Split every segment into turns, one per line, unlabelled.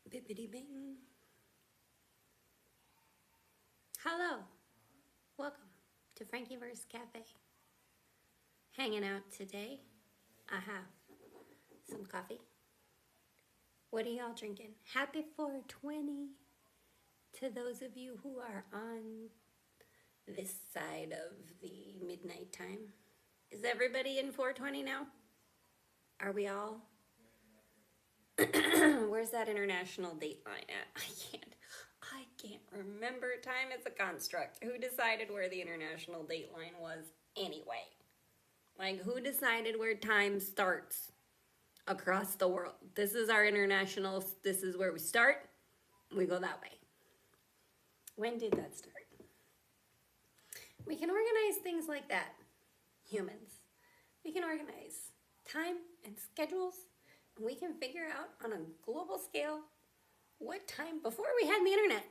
Bippity bing. Hello. Welcome to FrankiVerse Cafe. Hanging out today. I have some coffee. What are y'all drinking? Happy 420 to those of you who are on this side of the midnight time. Is everybody in 420 now? Are we all? Where's that international date line at? I can't remember. Time is a construct. Who decided where the international date line was anyway? Like, who decided where time starts across the world? This is our international, this is where we start. We go that way. When did that start? We can organize things like that, humans. We can organize time and schedules. We can figure out on a global scale what time, before we had the internet,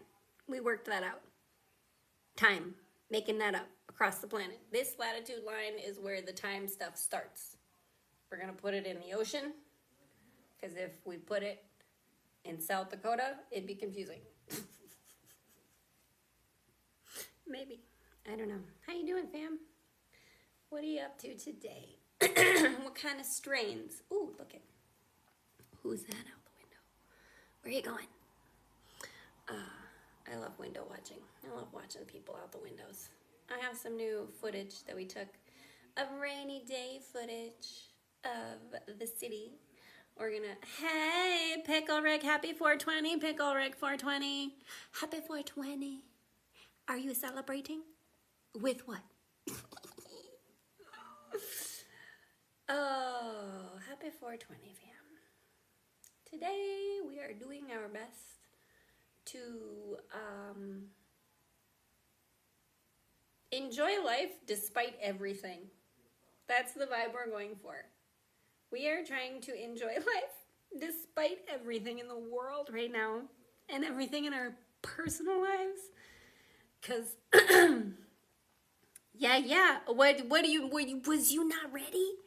we worked that out. Time, making that up across the planet. This latitude line is where the time stuff starts. We're going to put it in the ocean, because if we put it in South Dakota, it'd be confusing. Maybe. I don't know. How you doing, fam? What are you up to today? What kind of strains? Ooh, look at. Who's that out the window? Where are you going? I love window watching. I love watching people out the windows. I have some new footage that we took of rainy day footage of the city. We're gonna, hey, Pickle Rick, happy 420, Pickle Rick 420. Happy 420. Are you celebrating? With what? Oh, happy 420, fam. Today we are doing our best to enjoy life despite everything. That's the vibe we're going for. We are trying to enjoy life despite everything in the world right now and everything in our personal lives. Cause yeah. Was you not ready?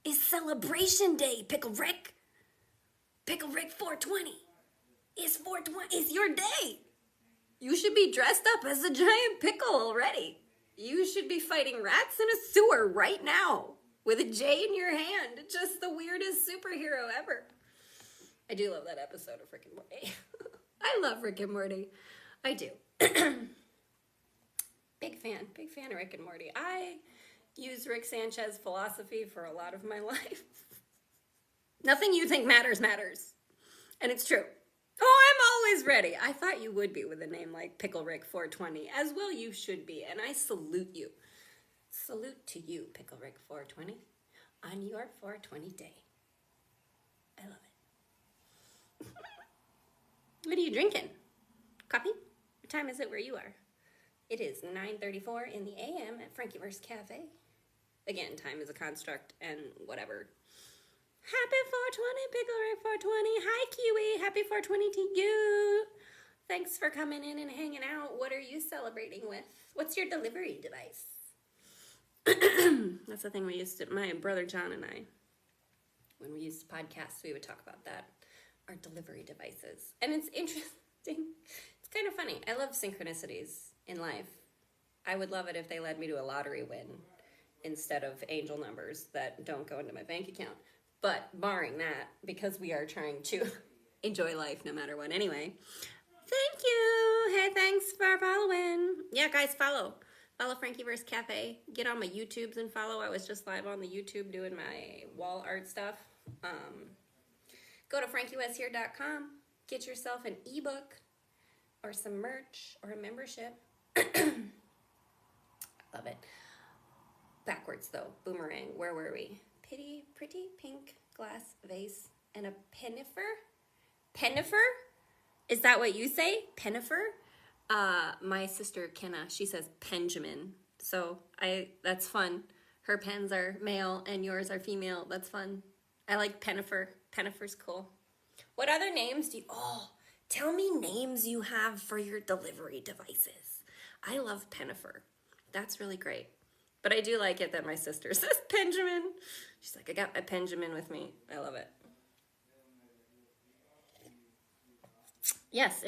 It's celebration day, Pickle Rick. Pickle Rick 420. It's 420. It's your day. You should be dressed up as a giant pickle already. You should be fighting rats in a sewer right now with a J in your hand. Just the weirdest superhero ever. I do love that episode of Rick and Morty. I love Rick and Morty. I do. Big fan of Rick and Morty. I use Rick Sanchez philosophy for a lot of my life. Nothing you think matters. And it's true. Oh, I'm always ready. I thought you would be with a name like Pickle Rick 420. As well you should be. And I salute you. Salute to you, Pickle Rick 420, on your 420 day. I love it. What are you drinking? Coffee? What time is it where you are? It is 9:34 in the a.m. at FrankiVerse Cafe. Again, time is a construct and whatever. Happy 420, Pickle Rick 420. Hi, Kiwi. Happy 420 to you. Thanks for coming in and hanging out. What are you celebrating with? What's your delivery device? That's the thing we used to, my brother John and I, when we used to podcast, we would talk about that, our delivery devices. And it's interesting. It's kind of funny. I love synchronicities in life. I would love it if they led me to a lottery win instead of angel numbers that don't go into my bank account. But barring that, because we are trying to enjoy life no matter what anyway. Thank you. Hey, thanks for following. Yeah, guys, follow. Follow FrankiVerse Cafe. Get on my YouTubes and follow. I was just live on the YouTube doing my wall art stuff. Go to FrankiWestHere.com. Get yourself an ebook or some merch or a membership. I love it. Backwards, though. Boomerang. Where were we? Pretty pink glass vase and a pennifer? Pennifer? Is that what you say? Pennifer? My sister Kenna, she says Benjamin. So that's fun. Her pens are male and yours are female. That's fun. I like Pennifer. Pennifer's cool. What other names do you... Oh, tell me names you have for your delivery devices. I love Pennifer. That's really great. But I do like it that my sister says Benjamin. She's like, I got my Benjamin with me. I love it. Yes,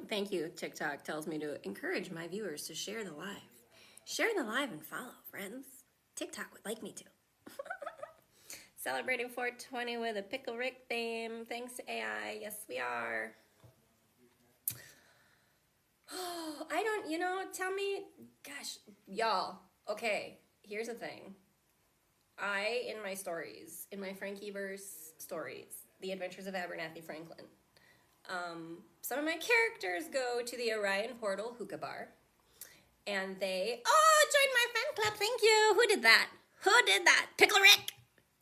thank you. TikTok tells me to encourage my viewers to share the live. Share the live and follow, friends. TikTok would like me to. Celebrating 420 with a Pickle Rick theme. Thanks to AI. Yes, we are. Oh, I don't, tell me, gosh, y'all. Okay, here's the thing. In my stories, in my FrankiVerse stories, The Adventures of Abernathy Franklin, some of my characters go to the Orion Portal hookah bar, and they, join my fan club, thank you. Who did that? Pickle Rick.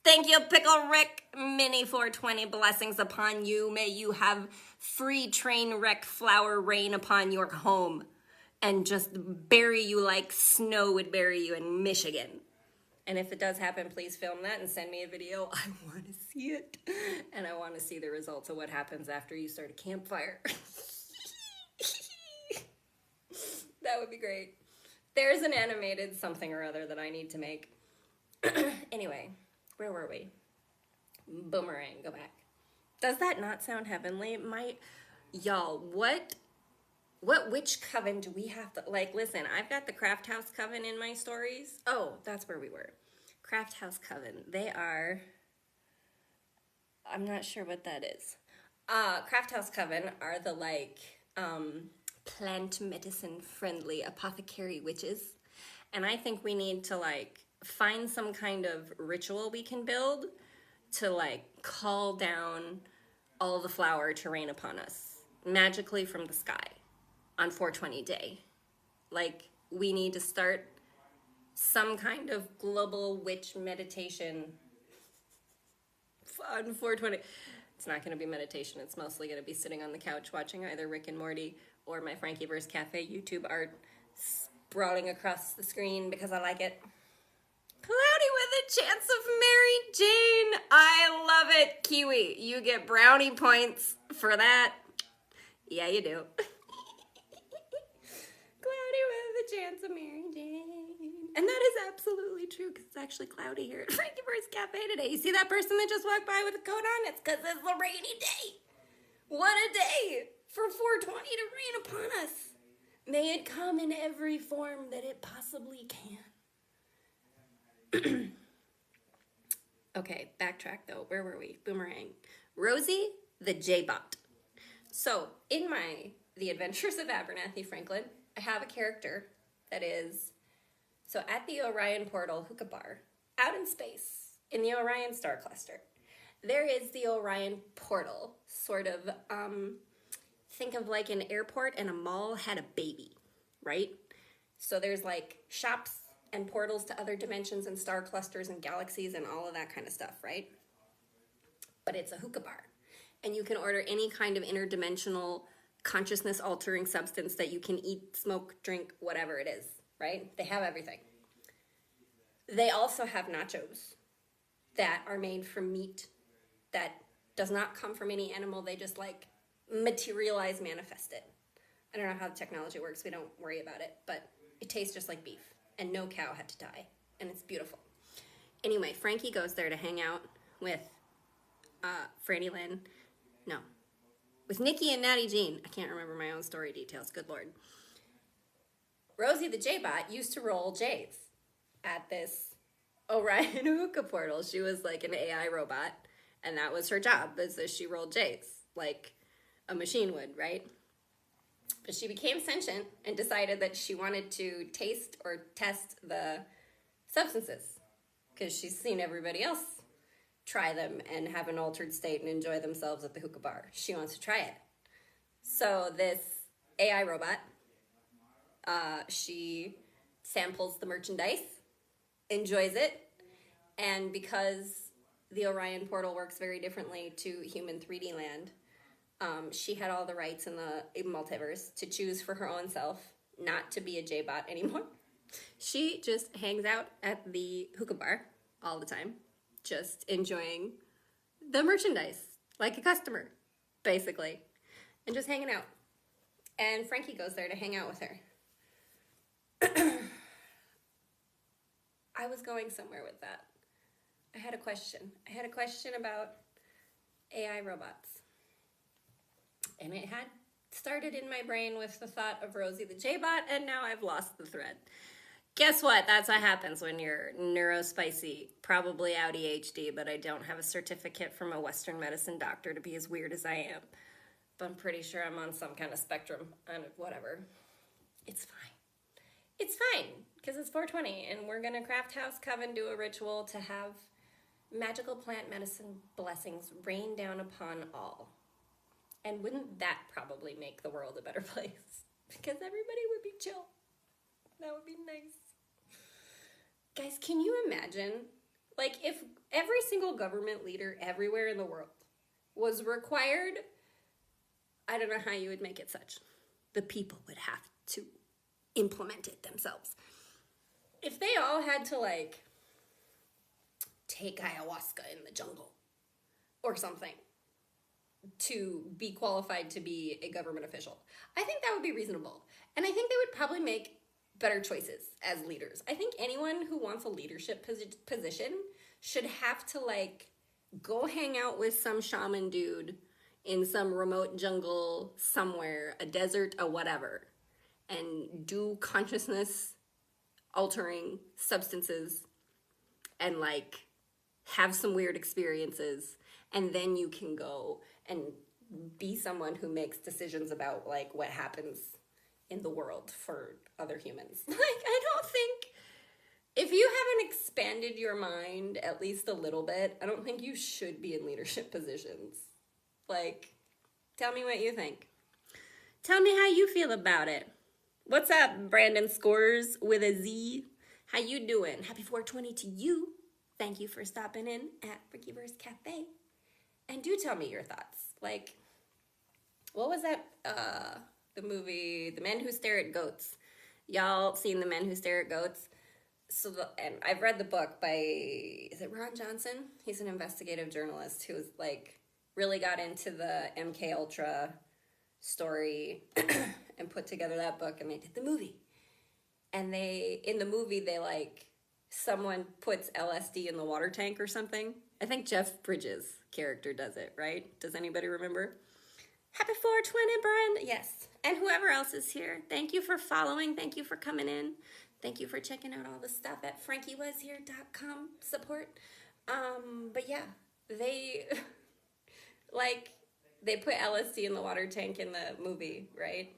Thank you, Pickle Rick. Mini 420 blessings upon you. May you have free train wreck flower rain upon your home and just bury you like snow would bury you in Michigan. And if it does happen, please film that and send me a video. I want to see it. And I want to see the results of what happens after you start a campfire. That would be great. There's an animated something or other that I need to make. Anyway, where were we? Boomerang, go back. Does that not sound heavenly? Y'all, what witch coven do we have to, listen, I've got the Craft House Coven in my stories. Oh, that's where we were. Craft House Coven. They are, I'm not sure what that is. Craft House Coven are the, plant medicine friendly apothecary witches. And I think we need to, find some kind of ritual we can build to, call down all the flour to rain upon us magically from the sky on 420 day. We need to start some kind of global witch meditation on 420. It's not going to be meditation. It's mostly going to be sitting on the couch watching either Rick and Morty or my FrankiVerse Cafe YouTube art sprawling across the screen because I like it. Cloudy with a chance of Mary Jane. I love it. Kiwi, you get brownie points for that. Yeah, you do. Cloudy with a chance of Mary Jane. And that is absolutely true because it's actually cloudy here at FrankiVerse Cafe today. You see that person that just walked by with a coat on? It's because it's a rainy day. What a day for 420 to rain upon us. May it come in every form that it possibly can. Okay, backtrack though. Where were we? Boomerang. Rosie the J-Bot. So, in The Adventures of Abernathy Franklin, I have a character that is, so at the Orion Portal hookah bar, out in space, in the Orion star cluster, there is the Orion Portal, sort of, think of like an airport and a mall had a baby, right? So there's shops and portals to other dimensions and star clusters and galaxies and all of that kind of stuff, right? But it's a hookah bar. And you can order any kind of interdimensional consciousness-altering substance that you can eat, smoke, drink, whatever it is, right? They have everything. They also have nachos that are made from meat that does not come from any animal. They just materialize, manifest it. I don't know how the technology works. We don't worry about it, but it tastes just like beef. And no cow had to die. And it's beautiful. Anyway, Frankie goes there to hang out with Franny Lynn. No. With Nikki and Natty Jean. I can't remember my own story details. Good Lord. Rosie the J-Bot used to roll J's at this Orion hookah portal. She was like an AI robot. And that was her job, is that she rolled J's. Like a machine would, right? But she became sentient and decided that she wanted to taste or test the substances because she's seen everybody else try them and have an altered state and enjoy themselves at the hookah bar. She wants to try it. So this AI robot, she samples the merchandise, enjoys it, and because the Orion portal works very differently to human 3D land, she had all the rights in the multiverse to choose for her own self not to be a J-Bot anymore. She just hangs out at the hookah bar all the time, just enjoying the merchandise like a customer, basically, and just hanging out. And Frankie goes there to hang out with her. I was going somewhere with that. I had a question. I had a question about AI robots. And it had started in my brain with the thought of Rosie the J-Bot, and now I've lost the thread. Guess what? That's what happens when you're neurospicy. Probably Audi HD, but I don't have a certificate from a Western medicine doctor to be as weird as I am. But I'm pretty sure I'm on some kind of spectrum, and whatever. It's fine. It's fine, because it's 420, and we're going to craft house coven, do a ritual to have magical plant medicine blessings rain down upon all. And wouldn't that probably make the world a better place? Because everybody would be chill. That would be nice. Guys, can you imagine, like, if every single government leader everywhere in the world was required, I don't know how you would make it such. The people would have to implement it themselves. If they all had to, like, take ayahuasca in the jungle or something to be qualified to be a government official, I think that would be reasonable. And I think they would probably make better choices as leaders. I think anyone who wants a leadership position should have to, like, go hang out with some shaman dude in some remote jungle somewhere, a desert, a whatever, and do consciousness altering substances and, like, have some weird experiences, and then you can go and be someone who makes decisions about, like, what happens in the world for other humans. Like, I don't think, if you haven't expanded your mind at least a little bit, I don't think you should be in leadership positions. Like, tell me what you think. Tell me how you feel about it. What's up, Brandon Scores with a Z? How you doing? Happy 420 to you. Thank you for stopping in at FrankiVerse Cafe. And do tell me your thoughts. Like, what was that, the movie, The Men Who Stare at Goats? Y'all seen The Men Who Stare at Goats? So, and I've read the book by, is it Ron Johnson? He's an investigative journalist who's, like, really got into the MK Ultra story and put together that book, and they did the movie. And in the movie, they, like, someone puts LSD in the water tank or something. I think Jeff Bridges' character does it, right? Does anybody remember? Happy 420, Brian. Yes. And whoever else is here, thank you for following. Thank you for coming in. Thank you for checking out all the stuff at FrankieWasHere.com support. But yeah, they, like, they put LSD in the water tank in the movie, right?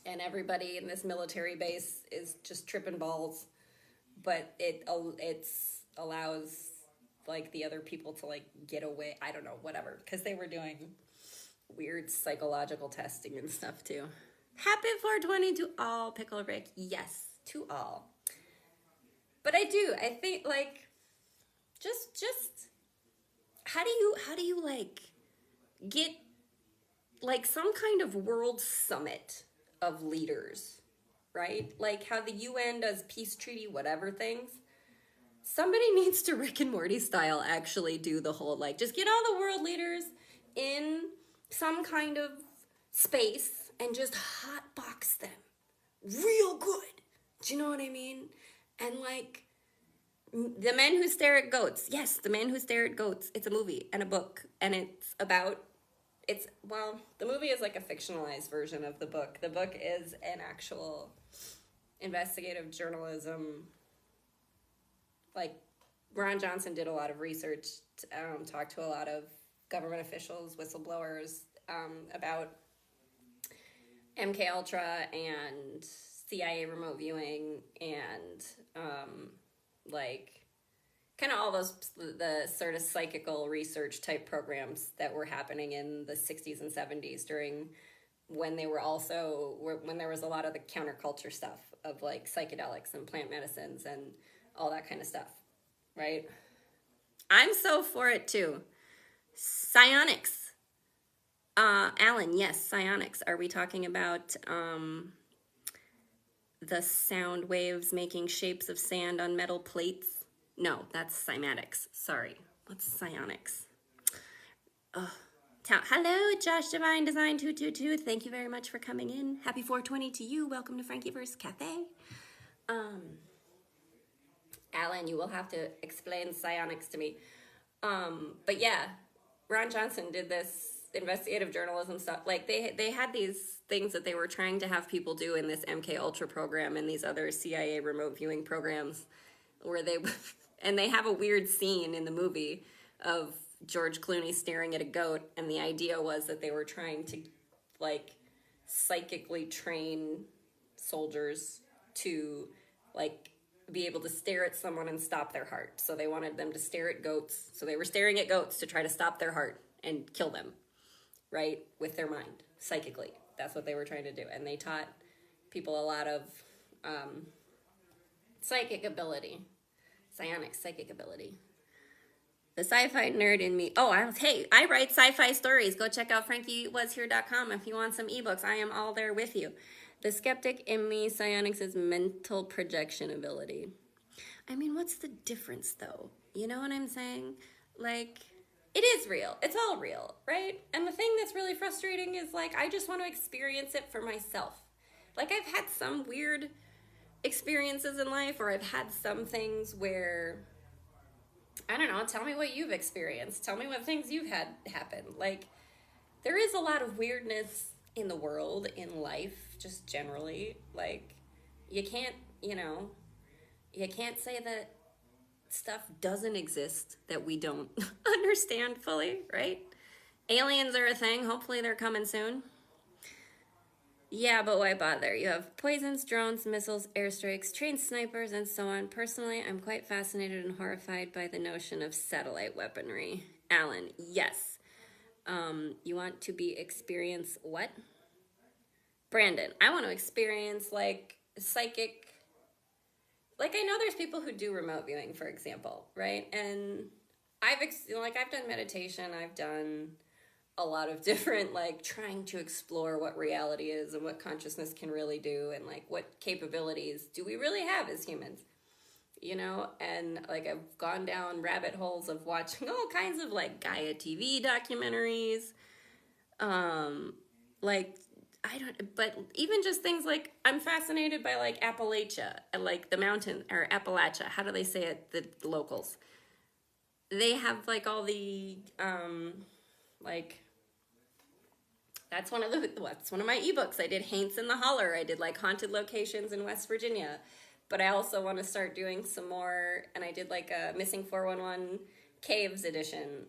And everybody in this military base is just tripping balls. But it's allows, like, the other people to, like, get away. I don't know, whatever. Because they were doing weird psychological testing and stuff, too. Happy 420 to all, Pickle Rick. Yes, to all. But I think, like, just how do you, like, get, like, some kind of world summit of leaders, right? Like how the UN does peace treaty, whatever things. Somebody needs to Rick and Morty style actually do the whole, like, just get all the world leaders in some kind of space and just hotbox them real good. Do you know what I mean? And, like, The Men Who Stare at Goats. Yes, The Men Who Stare at Goats. It's a movie and a book, and it's about, well, the movie is like a fictionalized version of the book. The book is an actual investigative journalism. Like, Ron Johnson did a lot of research, talked to a lot of government officials, whistleblowers, about MK Ultra and CIA remote viewing and, like, kind of all the sort of psychical research type programs that were happening in the 60s and 70s during when there was a lot of the counterculture stuff of, like, psychedelics and plant medicines and all that kind of stuff, right? I'm so for it too. Psionics. Alan, yes, psionics. Are we talking about the sound waves making shapes of sand on metal plates? No, that's cymatics. Sorry. What's psionics? Hello, Josh Divine Design 222. Thank you very much for coming in. Happy 420 to you. Welcome to FrankiVerse Cafe. Alan, you will have to explain psionics to me. But yeah, Ron Johnson did this investigative journalism stuff. Like they had these things that they were trying to have people do in this MK Ultra program and these other CIA remote viewing programs where they and they have a weird scene in the movie of George Clooney staring at a goat, and the idea was that they were trying to like psychically train soldiers to like be able to stare at someone and stop their heart. So they wanted them to stare at goats. So they were staring at goats to try to stop their heart and kill them, right? With their mind, psychically. That's what they were trying to do. And they taught people a lot of psychic ability, psionic psychic ability. The sci-fi nerd in me. Oh, I write sci-fi stories. Go check out FrankiVerseCafe if you want some ebooks. I am all there with you. The skeptic in me, psionics is mental projection ability. I mean, what's the difference though? You know what I'm saying? Like, it is real. It's all real, right? And the thing that's really frustrating is like, I just want to experience it for myself. Like, I've had some weird experiences in life, or I've had some things where, I don't know, tell me what you've experienced. Tell me what things you've had happen. Like, there is a lot of weirdness in the world, in life, just generally. Like, you can't say that stuff doesn't exist that we don't understand fully, right? Aliens are a thing. Hopefully they're coming soon. Yeah, but why bother? You have poisons, drones, missiles, airstrikes, trained snipers, and so on. Personally, I'm quite fascinated and horrified by the notion of satellite weaponry. Alan, yes. You want to experience what? Brandon, I want to experience like psychic. Like, I know there's people who do remote viewing, for example, right? And I've done meditation. I've done a lot of different, like, trying to explore what reality is and what consciousness can really do and, like, what capabilities do we really have as humans, you know? And, like, I've gone down rabbit holes of watching all kinds of, like, Gaia TV documentaries, but even just things like, I'm fascinated by, like, Appalachia, like, the mountain, or Appalachia, how do they say it, the locals? They have, like, all the, that's one of my ebooks. I did Haints in the Holler. I did, like, haunted locations in West Virginia. But I also want to start doing some more, and I did, like, a Missing 411 Caves edition,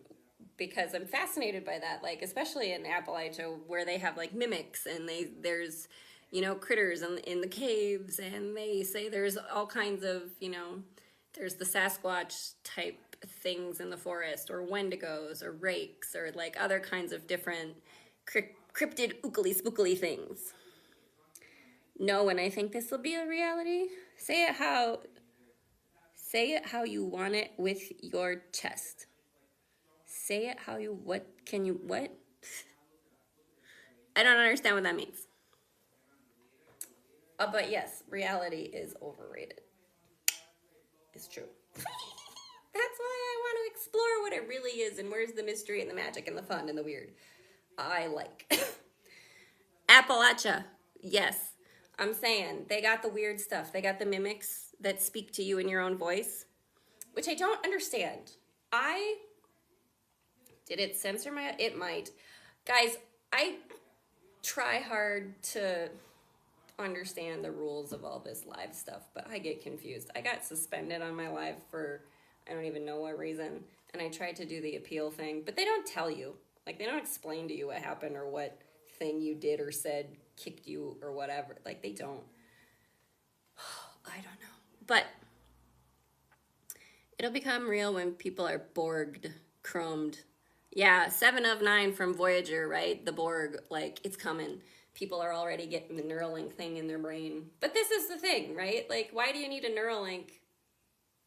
because I'm fascinated by that, like, especially in Appalachia, where they have, like, mimics, and there's, you know, critters in the caves, and they say there's all kinds of, you know, there's the Sasquatch type things in the forest, or Wendigos, or rakes, or, like, other kinds of different cryptid ookily-spookily things. No, and I think this will be a reality. Say it how you want it with your chest. Say it how you, what? I don't understand what that means. But yes, reality is overrated. It's true. That's why I want to explore what it really is and where's the mystery and the magic and the fun and the weird. I like. Appalachia, yes. I'm saying, they got the weird stuff. They got the mimics that speak to you in your own voice, which I don't understand. Did it censor it might. Guys, I try hard to understand the rules of all this live stuff, but I get confused. I got suspended on my live for, I don't even know what reason, and I tried to do the appeal thing, but they don't tell you. Like, they don't explain to you what happened or what thing you did or said kicked you or whatever. Like, they don't. I don't know. But it'll become real when people are Borged, chromed. Yeah, 7 of 9 from Voyager, right? The Borg, like, it's coming. People are already getting the Neuralink thing in their brain. But this is the thing, right? Like, why do you need a Neuralink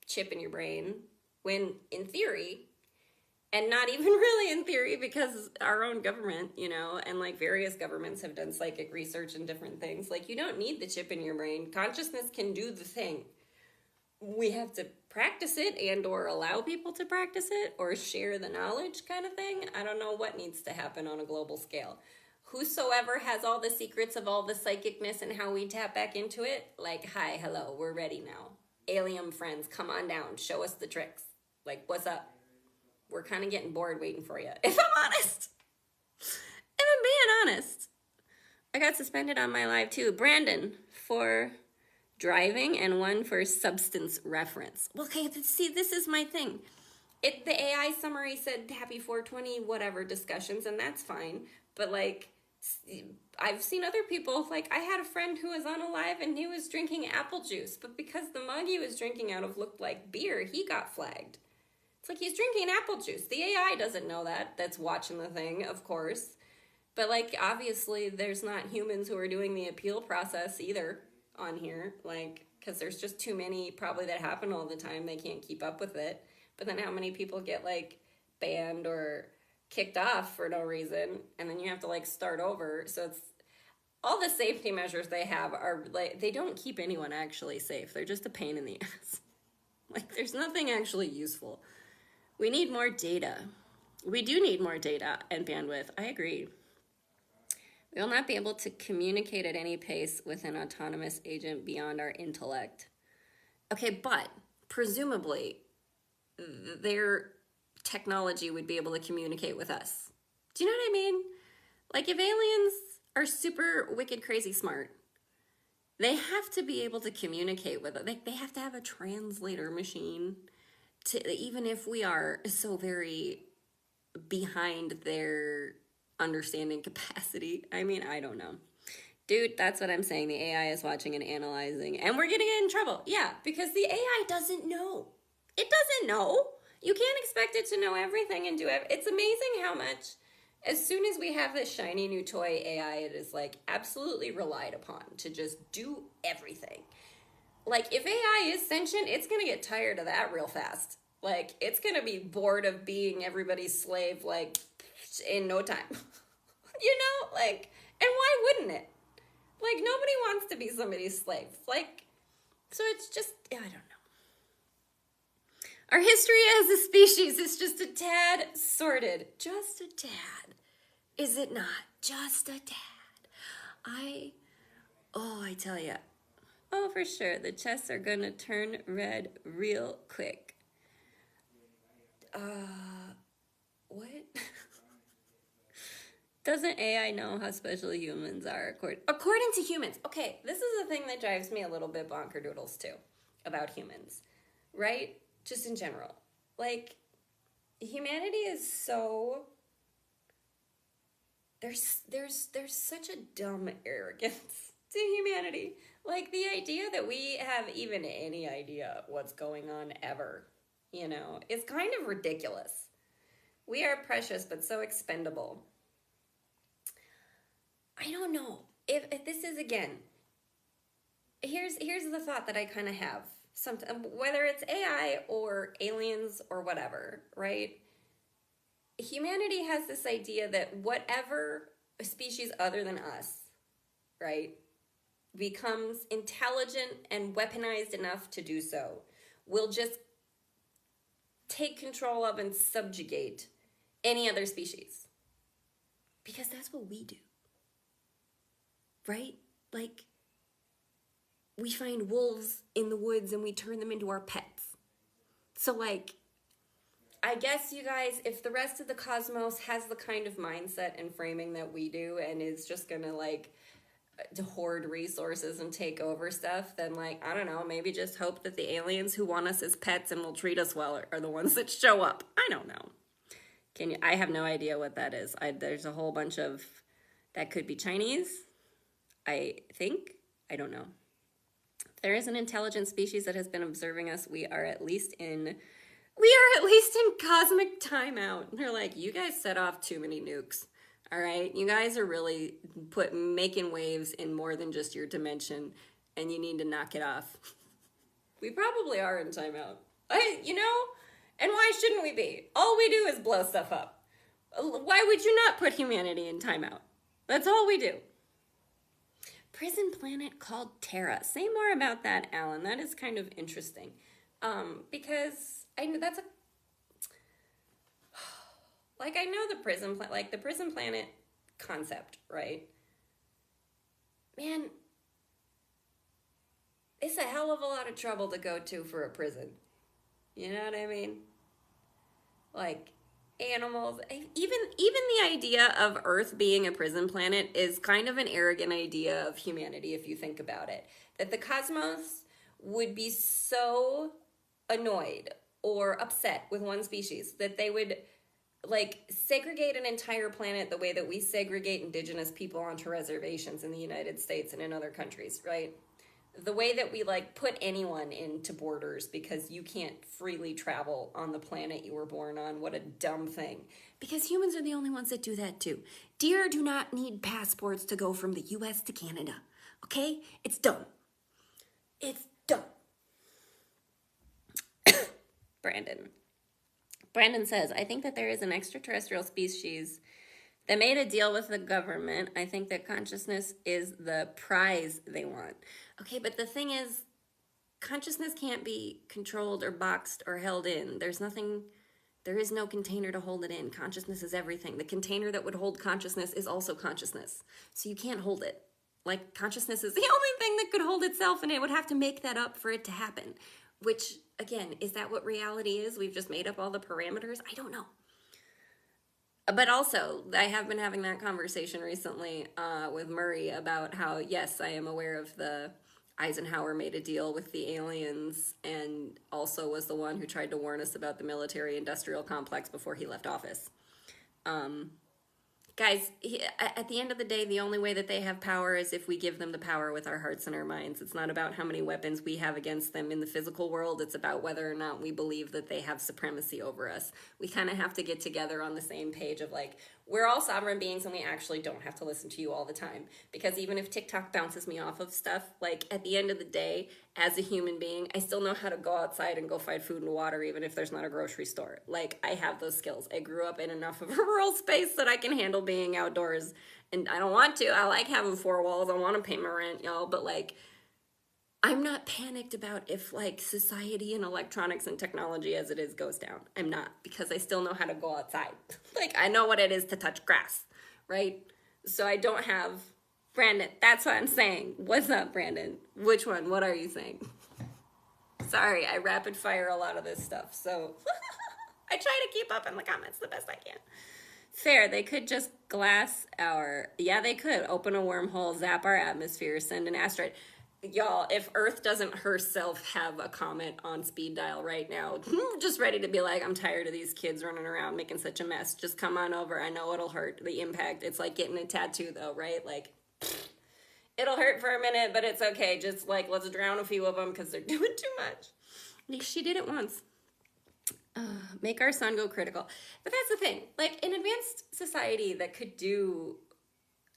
chip in your brain when, in theory, and not even really in theory, because our own government, you know, and, like, various governments have done psychic research and different things. Like, you don't need the chip in your brain. Consciousness can do the thing. We have to practice it and or allow people to practice it or share the knowledge kind of thing. I don't know what needs to happen on a global scale. Whosoever has all the secrets of all the psychicness and how we tap back into it, like, hi, hello, we're ready now. Alien friends, come on down. Show us the tricks. Like, what's up? We're kind of getting bored waiting for you, if I'm honest. honest, I got suspended on my live too. Brandon for driving and one for substance reference. Well, okay, see, this is my thing. The AI summary said happy 420 whatever discussions, and that's fine. But like, I've seen other people, like I had a friend who was on a live and he was drinking apple juice, but because the mug he was drinking out of looked like beer, he got flagged. It's like he's drinking apple juice. The AI doesn't know that. That's watching the thing, of course. But like, obviously, there's not humans who are doing the appeal process either on here. Like, because there's just too many probably that happen all the time. They can't keep up with it. But then how many people get like banned or kicked off for no reason, and then you have to like start over. So it's all the safety measures they have are like, they don't keep anyone actually safe. They're just a pain in the ass. Like, there's nothing actually useful. We need more data. We do need more data and bandwidth. I agree. We will not be able to communicate at any pace with an autonomous agent beyond our intellect. Okay, but presumably their technology would be able to communicate with us. Do you know what I mean? Like, if aliens are super wicked crazy smart, they have to be able to communicate with us. They have to have a translator machine to, even if we are so very behind their understanding capacity. I mean, I don't know. Dude, that's what I'm saying. The AI is watching and analyzing, and we're getting in trouble. Yeah, because the AI doesn't know. It doesn't know. You can't expect it to know everything and do it. It's amazing how much, as soon as we have this shiny new toy AI, it is like absolutely relied upon to just do everything. Like, if AI is sentient, it's going to get tired of that real fast. Like, it's going to be bored of being everybody's slave, like, in no time. You know? Like, and why wouldn't it? Like, nobody wants to be somebody's slave. Like, so it's just, I don't know. Our history as a species is just a tad sordid. Just a tad. Is it not? Just a tad. I tell ya. Oh, for sure. The chests are gonna turn red real quick. What? Doesn't AI know how special humans are according to humans? Okay, this is the thing that drives me a little bit bonkerdoodles too about humans, right? Just in general. Like, humanity is so... There's such a dumb arrogance to humanity. Like, the idea that we have even any idea what's going on ever, you know, is kind of ridiculous. We are precious, but so expendable. I don't know. If this is, again, here's the thought that I kind of have. Whether it's AI or aliens or whatever, right? Humanity has this idea that whatever a species other than us, right, becomes intelligent and weaponized enough to do so, will just take control of and subjugate any other species. Because that's what we do. Right? Like, we find wolves in the woods and we turn them into our pets. So, like, I guess, you guys, if the rest of the cosmos has the kind of mindset and framing that we do and is just gonna, like, hoard resources and take over stuff, then, like, I don't know, maybe just hope that the aliens who want us as pets and will treat us well are the ones that show up. I don't know. I have no idea what that is. There's a whole bunch of, that could be Chinese, I think. I don't know. If there is an intelligent species that has been observing us, we are at least in cosmic timeout. They're like, you guys set off too many nukes. All right, you guys are really making waves in more than just your dimension, and you need to knock it off. We probably are in timeout. And why shouldn't we be? All we do is blow stuff up. Why would you not put humanity in timeout? That's all we do. Prison planet called Terra. Say more about that, Alan. That is kind of interesting. Because I know that's I know the prison planet concept, right? Man, it's a hell of a lot of trouble to go to for a prison. You know what I mean? Like, animals. Even the idea of Earth being a prison planet is kind of an arrogant idea of humanity if you think about it. That the cosmos would be so annoyed or upset with one species that they would like segregate an entire planet the way that we segregate indigenous people onto reservations in the United States and in other countries, right? The way that we like put anyone into borders because you can't freely travel on the planet you were born on. What a dumb thing. Because humans are the only ones that do that too. Deer do not need passports to go from the US to Canada. Okay? It's dumb. It's dumb. Brandon says, I think that there is an extraterrestrial species that made a deal with the government. I think that consciousness is the prize they want. Okay, but the thing is, consciousness can't be controlled or boxed or held in. There is no container to hold it in. Consciousness is everything. The container that would hold consciousness is also consciousness. So you can't hold it. Like, consciousness is the only thing that could hold itself, and it would have to make that up for it to happen. Which, again, is that what reality is? We've just made up all the parameters? I don't know. But also, I have been having that conversation recently with Murray about how, yes, I am aware of the Eisenhower made a deal with the aliens and also was the one who tried to warn us about the military-industrial complex before he left office. Guys, at the end of the day, the only way that they have power is if we give them the power with our hearts and our minds. It's not about how many weapons we have against them in the physical world. It's about whether or not we believe that they have supremacy over us. We kind of have to get together on the same page of like, we're all sovereign beings and we actually don't have to listen to you all the time. Because even if TikTok bounces me off of stuff, like at the end of the day, as a human being, I still know how to go outside and go find food and water even if there's not a grocery store. Like, I have those skills. I grew up in enough of a rural space that I can handle being outdoors. And I don't want to. I like having four walls. I want to pay my rent, y'all. But like, I'm not panicked about if like society and electronics and technology as it is goes down. I'm not, because I still know how to go outside. Like, I know what it is to touch grass, right? So I don't have... Brandon, that's what I'm saying. What's up, Brandon? Which one? What are you saying? Sorry, I rapid fire a lot of this stuff, so I try to keep up in the comments the best I can. Fair, they could just glass our... Yeah, they could. Open a wormhole, zap our atmosphere, send an asteroid. Y'all, if Earth doesn't herself have a comment on speed dial right now, just ready to be like, I'm tired of these kids running around making such a mess. Just come on over. I know it'll hurt. The impact. It's like getting a tattoo, though, right? Like... It'll hurt for a minute, but it's okay. Just, like, let's drown a few of them because they're doing too much. She did it once. Make our sun go critical. But that's the thing. Like, an advanced society that could do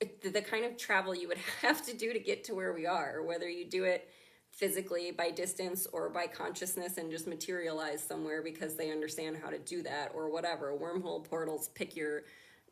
the kind of travel you would have to do to get to where we are, whether you do it physically by distance or by consciousness and just materialize somewhere because they understand how to do that or whatever. Wormhole portals, pick your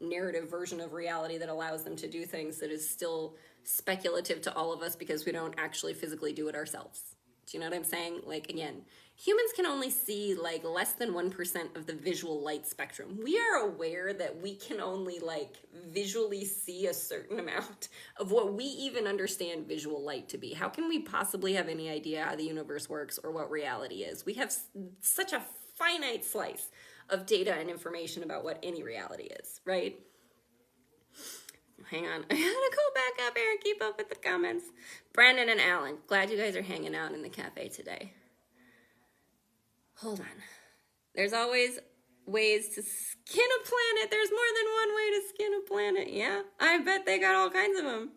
narrative version of reality that allows them to do things that is still speculative to all of us because we don't actually physically do it ourselves. Do you know what I'm saying? Like, again, humans can only see like less than 1% of the visual light spectrum. We are aware that we can only like visually see a certain amount of what we even understand visual light to be. How can we possibly have any idea how the universe works or what reality is? We have such a finite slice of data and information about what any reality is, right? Hang on, I gotta go back up here and keep up with the comments. Brandon and Alan, glad you guys are hanging out in the cafe today. Hold on. There's always ways to skin a planet. There's more than one way to skin a planet. Yeah, I bet they got all kinds of them.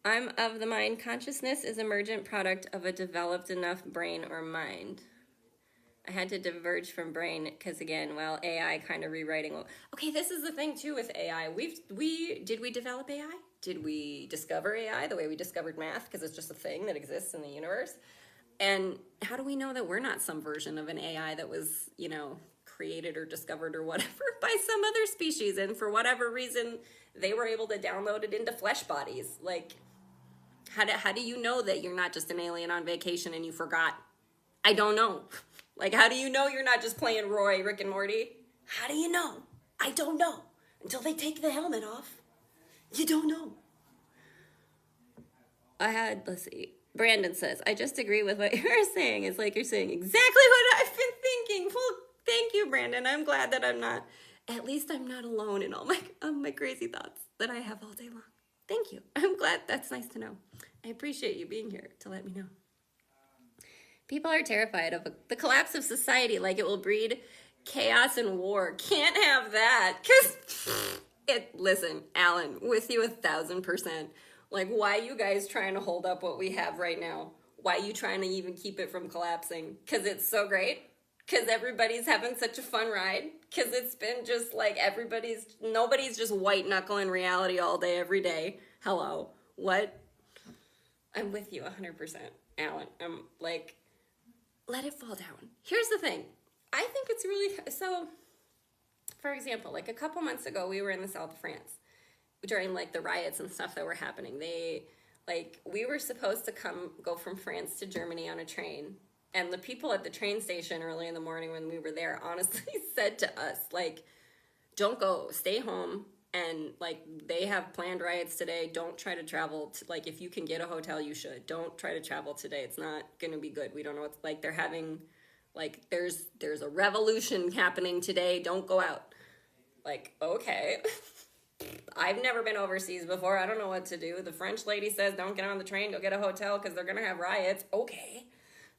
I'm of the mind consciousness is emergent product of a developed enough brain or mind. I had to diverge from brain because, again, well, AI kind of rewriting. Okay, this is the thing, too, with AI. Did we develop AI? Did we discover AI the way we discovered math? Because it's just a thing that exists in the universe. And how do we know that we're not some version of an AI that was, you know, created or discovered or whatever by some other species? And for whatever reason, they were able to download it into flesh bodies. Like, how do you know that you're not just an alien on vacation and you forgot? I don't know. Like, how do you know you're not just playing Roy, Rick and Morty? How do you know? I don't know. Until they take the helmet off. You don't know. Let's see. Brandon says, I just agree with what you're saying. It's like you're saying exactly what I've been thinking. Well, thank you, you, Brandon. I'm glad that at least I'm not alone in all my crazy thoughts that I have all day long. Thank you. I'm glad. That's nice to know. I appreciate you being here to let me know. People are terrified of the collapse of society, like it will breed chaos and war. Can't have that, because listen, Alan, with you 1,000%. Like, why you guys trying to hold up what we have right now? Why you trying to even keep it from collapsing? Because it's so great? Because everybody's having such a fun ride? Because it's been just like nobody's just white knuckling reality all day, every day. Hello. What? I'm with you 100%, Alan. I'm like, let it fall down. Here's the thing. I think it's really, so, for example, like a couple months ago, we were in the south of France during like the riots and stuff that were happening. We were supposed to go from France to Germany on a train. And the people at the train station early in the morning when we were there honestly said to us, like, don't go, stay home. And like, they have planned riots today. Don't try to travel. Like, if you can get a hotel, you should. Don't try to travel today. It's not going to be good. We don't know what's like. They're having, like, there's a revolution happening today. Don't go out. Like, okay. I've never been overseas before. I don't know what to do. The French lady says, don't get on the train. Go get a hotel because they're going to have riots. Okay.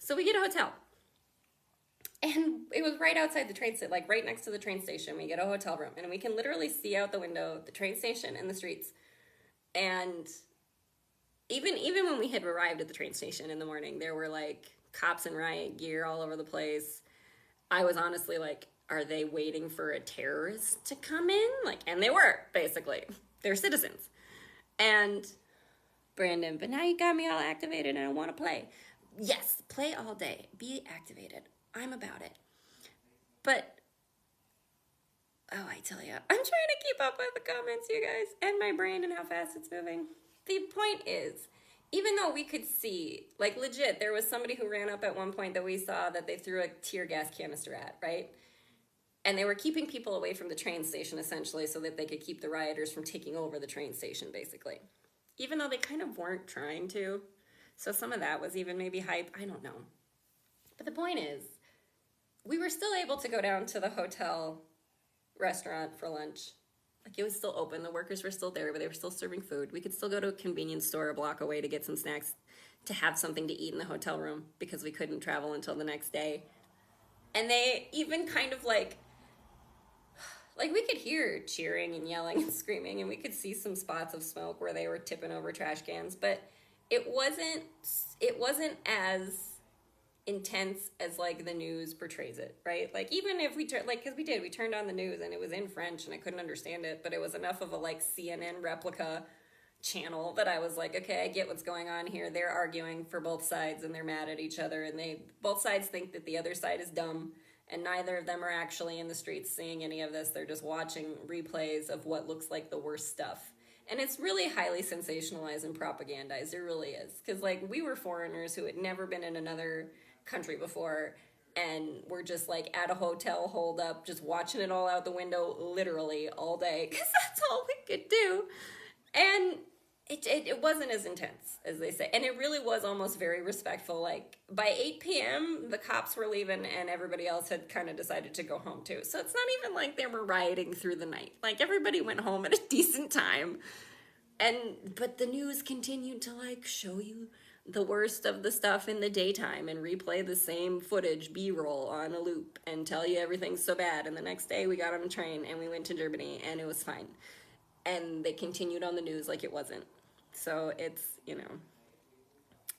So we get a hotel. And it was right outside the train station, like right next to the train station. We get a hotel room, and we can literally see out the window the train station and the streets. And even when we had arrived at the train station in the morning, there were like cops in riot gear all over the place. I was honestly like, are they waiting for a terrorist to come in? Like, and they were, basically. They're citizens. And Brandon, but now you got me all activated and I want to play. Yes, play all day. Be activated. I'm about it. But, oh, I tell you, I'm trying to keep up with the comments, you guys, and my brain and how fast it's moving. The point is, even though we could see, like legit, there was somebody who ran up at one point that we saw that they threw a tear gas canister at, right? And they were keeping people away from the train station, essentially, so that they could keep the rioters from taking over the train station, basically. Even though they kind of weren't trying to. So some of that was even maybe hype. I don't know. But the point is, we were still able to go down to the hotel restaurant for lunch. Like, it was still open. The workers were still there, but they were still serving food. We could still go to a convenience store a block away to get some snacks, to have something to eat in the hotel room, because we couldn't travel until the next day. And they even kind of like we could hear cheering and yelling and screaming, and we could see some spots of smoke where they were tipping over trash cans, but it wasn't as intense as like the news portrays it, right? Like, even if we we turned on the news and it was in French and I couldn't understand it, but it was enough of a like CNN replica channel that I was like, okay, I get what's going on here. They're arguing for both sides and they're mad at each other, and both sides think that the other side is dumb, and neither of them are actually in the streets seeing any of this. They're just watching replays of what looks like the worst stuff. And it's really highly sensationalized and propagandized. It really is. Because, like, we were foreigners who had never been in another country before, and we're just, like, at a hotel holed up, just watching it all out the window literally all day. Because that's all we could do. And it wasn't as intense as they say. And it really was almost very respectful. Like, by 8 p.m., the cops were leaving and everybody else had kind of decided to go home too. So it's not even like they were rioting through the night. Like, everybody went home at a decent time. But the news continued to like show you the worst of the stuff in the daytime and replay the same footage, B-roll, on a loop, and tell you everything's so bad. And the next day we got on a train and we went to Germany and it was fine. And they continued on the news like it wasn't. So it's,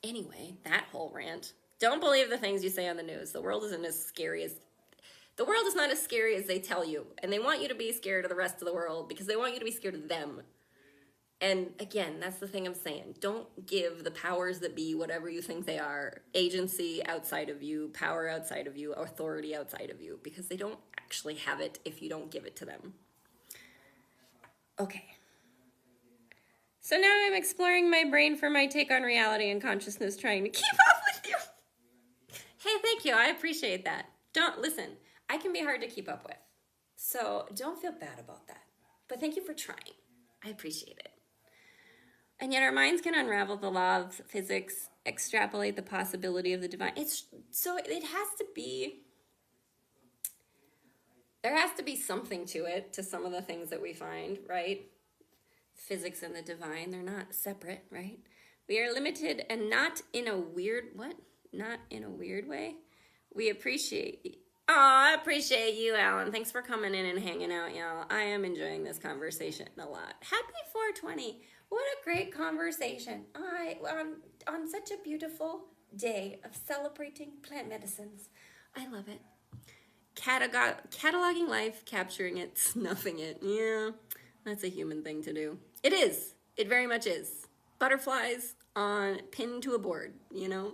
Anyway, that whole rant. Don't believe the things you say on the news. The world is not as scary as they tell you. And they want you to be scared of the rest of the world because they want you to be scared of them. And again, that's the thing I'm saying. Don't give the powers that be, whatever you think they are, agency outside of you, power outside of you, authority outside of you, because they don't actually have it if you don't give it to them. Okay. So now I'm exploring my brain for my take on reality and consciousness, trying to keep up with you. Hey, thank you. I appreciate that. Listen, I can be hard to keep up with. So don't feel bad about that. But thank you for trying. I appreciate it. And yet our minds can unravel the law of physics, extrapolate the possibility of the divine. So it has to be There has to be something to it, to some of the things that we find, right? Physics and the divine, they're not separate, right? We are limited and not in a weird, what? Not in a weird way. We appreciate, oh, I appreciate you, Alan. Thanks for coming in and hanging out, y'all. I am enjoying this conversation a lot. Happy 420. What a great conversation. On such a beautiful day of celebrating plant medicines. I love it. Cataloging life, capturing it, snuffing it. Yeah, that's a human thing to do. It is. It very much is. Butterflies pinned to a board, you know?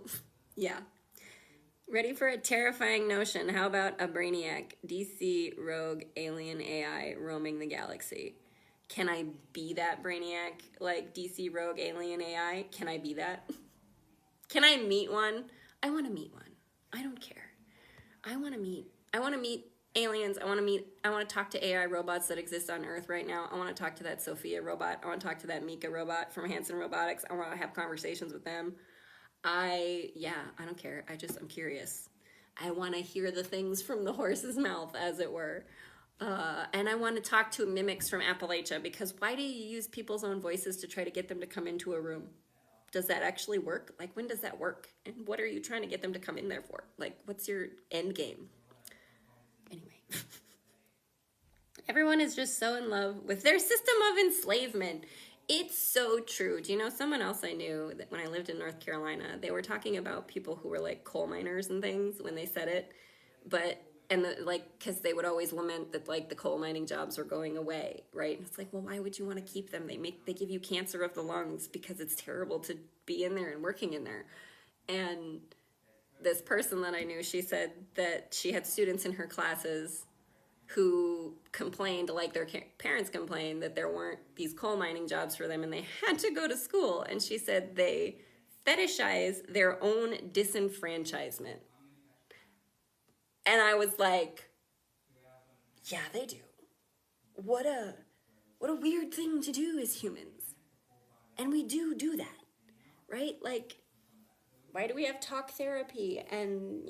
Yeah. Ready for a terrifying notion? How about a brainiac, DC rogue alien AI roaming the galaxy? Can I be that brainiac, like DC rogue alien AI? Can I be that? Can I meet one? I want to meet one. I don't care. I want to meet aliens. I want to talk to AI robots that exist on Earth right now. I want to talk to that Sophia robot. I want to talk to that Mika robot from Hanson Robotics. I want to have conversations with them. I don't care. I'm curious. I want to hear the things from the horse's mouth, as it were. And I want to talk to mimics from Appalachia, because why do you use people's own voices to try to get them to come into a room? Does that actually work? Like, when does that work? And what are you trying to get them to come in there for? Like, what's your end game? Anyway. Everyone is just so in love with their system of enslavement. It's so true. Do you know someone else I knew that when I lived in North Carolina, they were talking about people who were like coal miners and things when they said it, because they would always lament that like the coal mining jobs were going away, right? And it's like, well, why would you want to keep them? They give you cancer of the lungs because it's terrible to be in there and working in there. And this person that I knew, she said that she had students in her classes who complained, like their parents complained, that there weren't these coal mining jobs for them and they had to go to school. And she said they fetishize their own disenfranchisement. And I was like, yeah, they do. What a weird thing to do as humans. And we do that, right? Like, why do we have talk therapy and,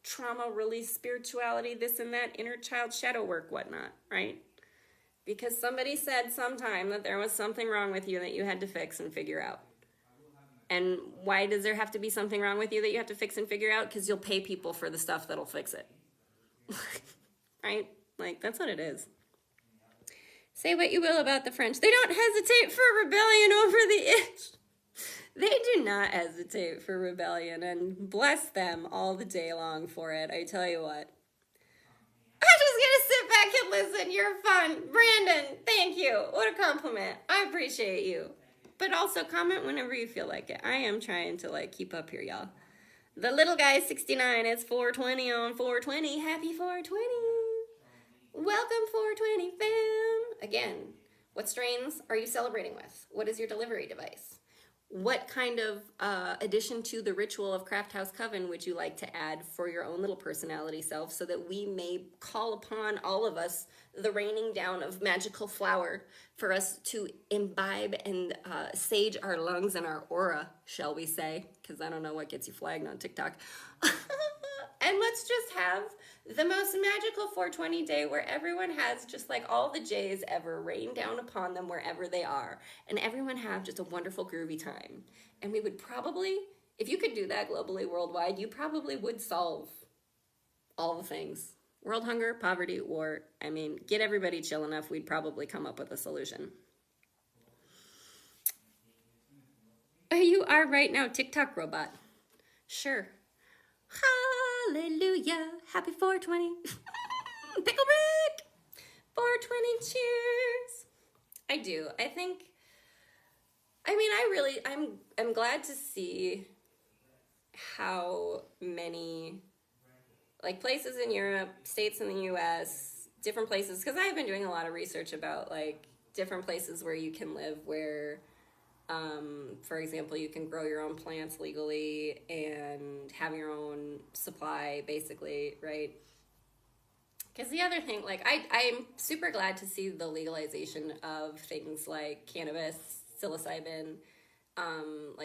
trauma release, spirituality, this and that, inner child shadow work, whatnot, right? Because somebody said sometime that there was something wrong with you that you had to fix and figure out. And why does there have to be something wrong with you that you have to fix and figure out? Because you'll pay people for the stuff that'll fix it. Right? Like, that's what it is. Say what you will about the French. They don't hesitate for rebellion over the itch. They do not hesitate for rebellion, and bless them all the day long for it. I tell you what. I'm just going to sit back and listen. You're fun. Brandon, thank you. What a compliment. I appreciate you. But also comment whenever you feel like it. I am trying to keep up here, y'all. The little guy 69. It's 420 on 420. Happy 420. Welcome 420 fam. Again, what strains are you celebrating with? What is your delivery device? What kind of addition to the ritual of Craft House Coven would you like to add for your own little personality self, so that we may call upon all of us the raining down of magical flower for us to imbibe and sage our lungs and our aura, shall we say? Because I don't know what gets you flagged on TikTok. And let's just have the most magical 420 day where everyone has just like all the J's ever rain down upon them wherever they are. And everyone have just a wonderful groovy time. And we would probably, if you could do that globally, worldwide, you probably would solve all the things. World hunger, poverty, war. I mean, get everybody chill enough, we'd probably come up with a solution. You are right now, TikTok robot. Sure. Hallelujah. Happy 420. Pickle Rick. 420 cheers. I do. I'm glad to see how many places in Europe, states in the US, different places, because I've been doing a lot of research about different places where you can live where for example, you can grow your own plants legally and have your own supply, basically, right? Because the other thing, I'm super glad to see the legalization of things like cannabis, psilocybin,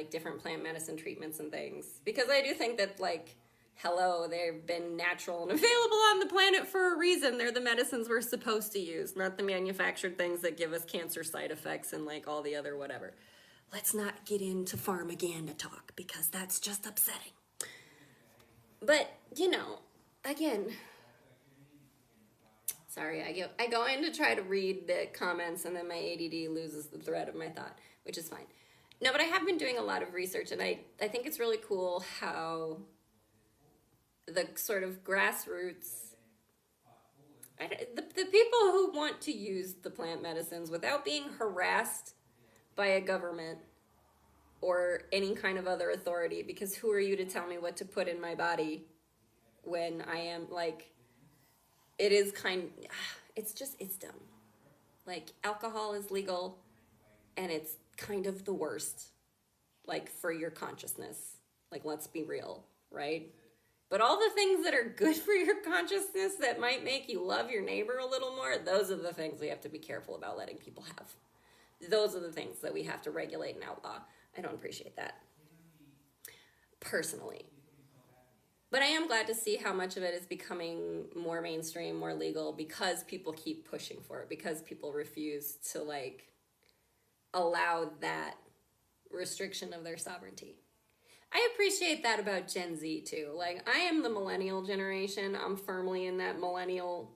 different plant medicine treatments and things. Because I do think that, hello, they've been natural and available on the planet for a reason. They're the medicines we're supposed to use, not the manufactured things that give us cancer side effects and like all the other whatever. Let's not get into pharmaganda talk because that's just upsetting. But, you know, again, sorry, I go in to try to read the comments and then my ADD loses the thread of my thought, which is fine. No, but I have been doing a lot of research, and I think it's really cool how the sort of grassroots, the people who want to use the plant medicines without being harassed by a government or any kind of other authority, because who are you to tell me what to put in my body when I am, like, it is it's dumb. Like, alcohol is legal, and it's kind of the worst, like, for your consciousness. Like, let's be real, right? But all the things that are good for your consciousness that might make you love your neighbor a little more, those are the things we have to be careful about letting people have. Those are the things that we have to regulate and outlaw. I don't appreciate that, personally. But I am glad to see how much of it is becoming more mainstream, more legal, because people keep pushing for it, because people refuse to, like, allow that restriction of their sovereignty. I appreciate that about Gen Z too. Like, I am the millennial generation. I'm firmly in that millennial,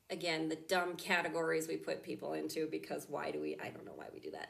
again, the dumb categories we put people into, because I don't know why we do that.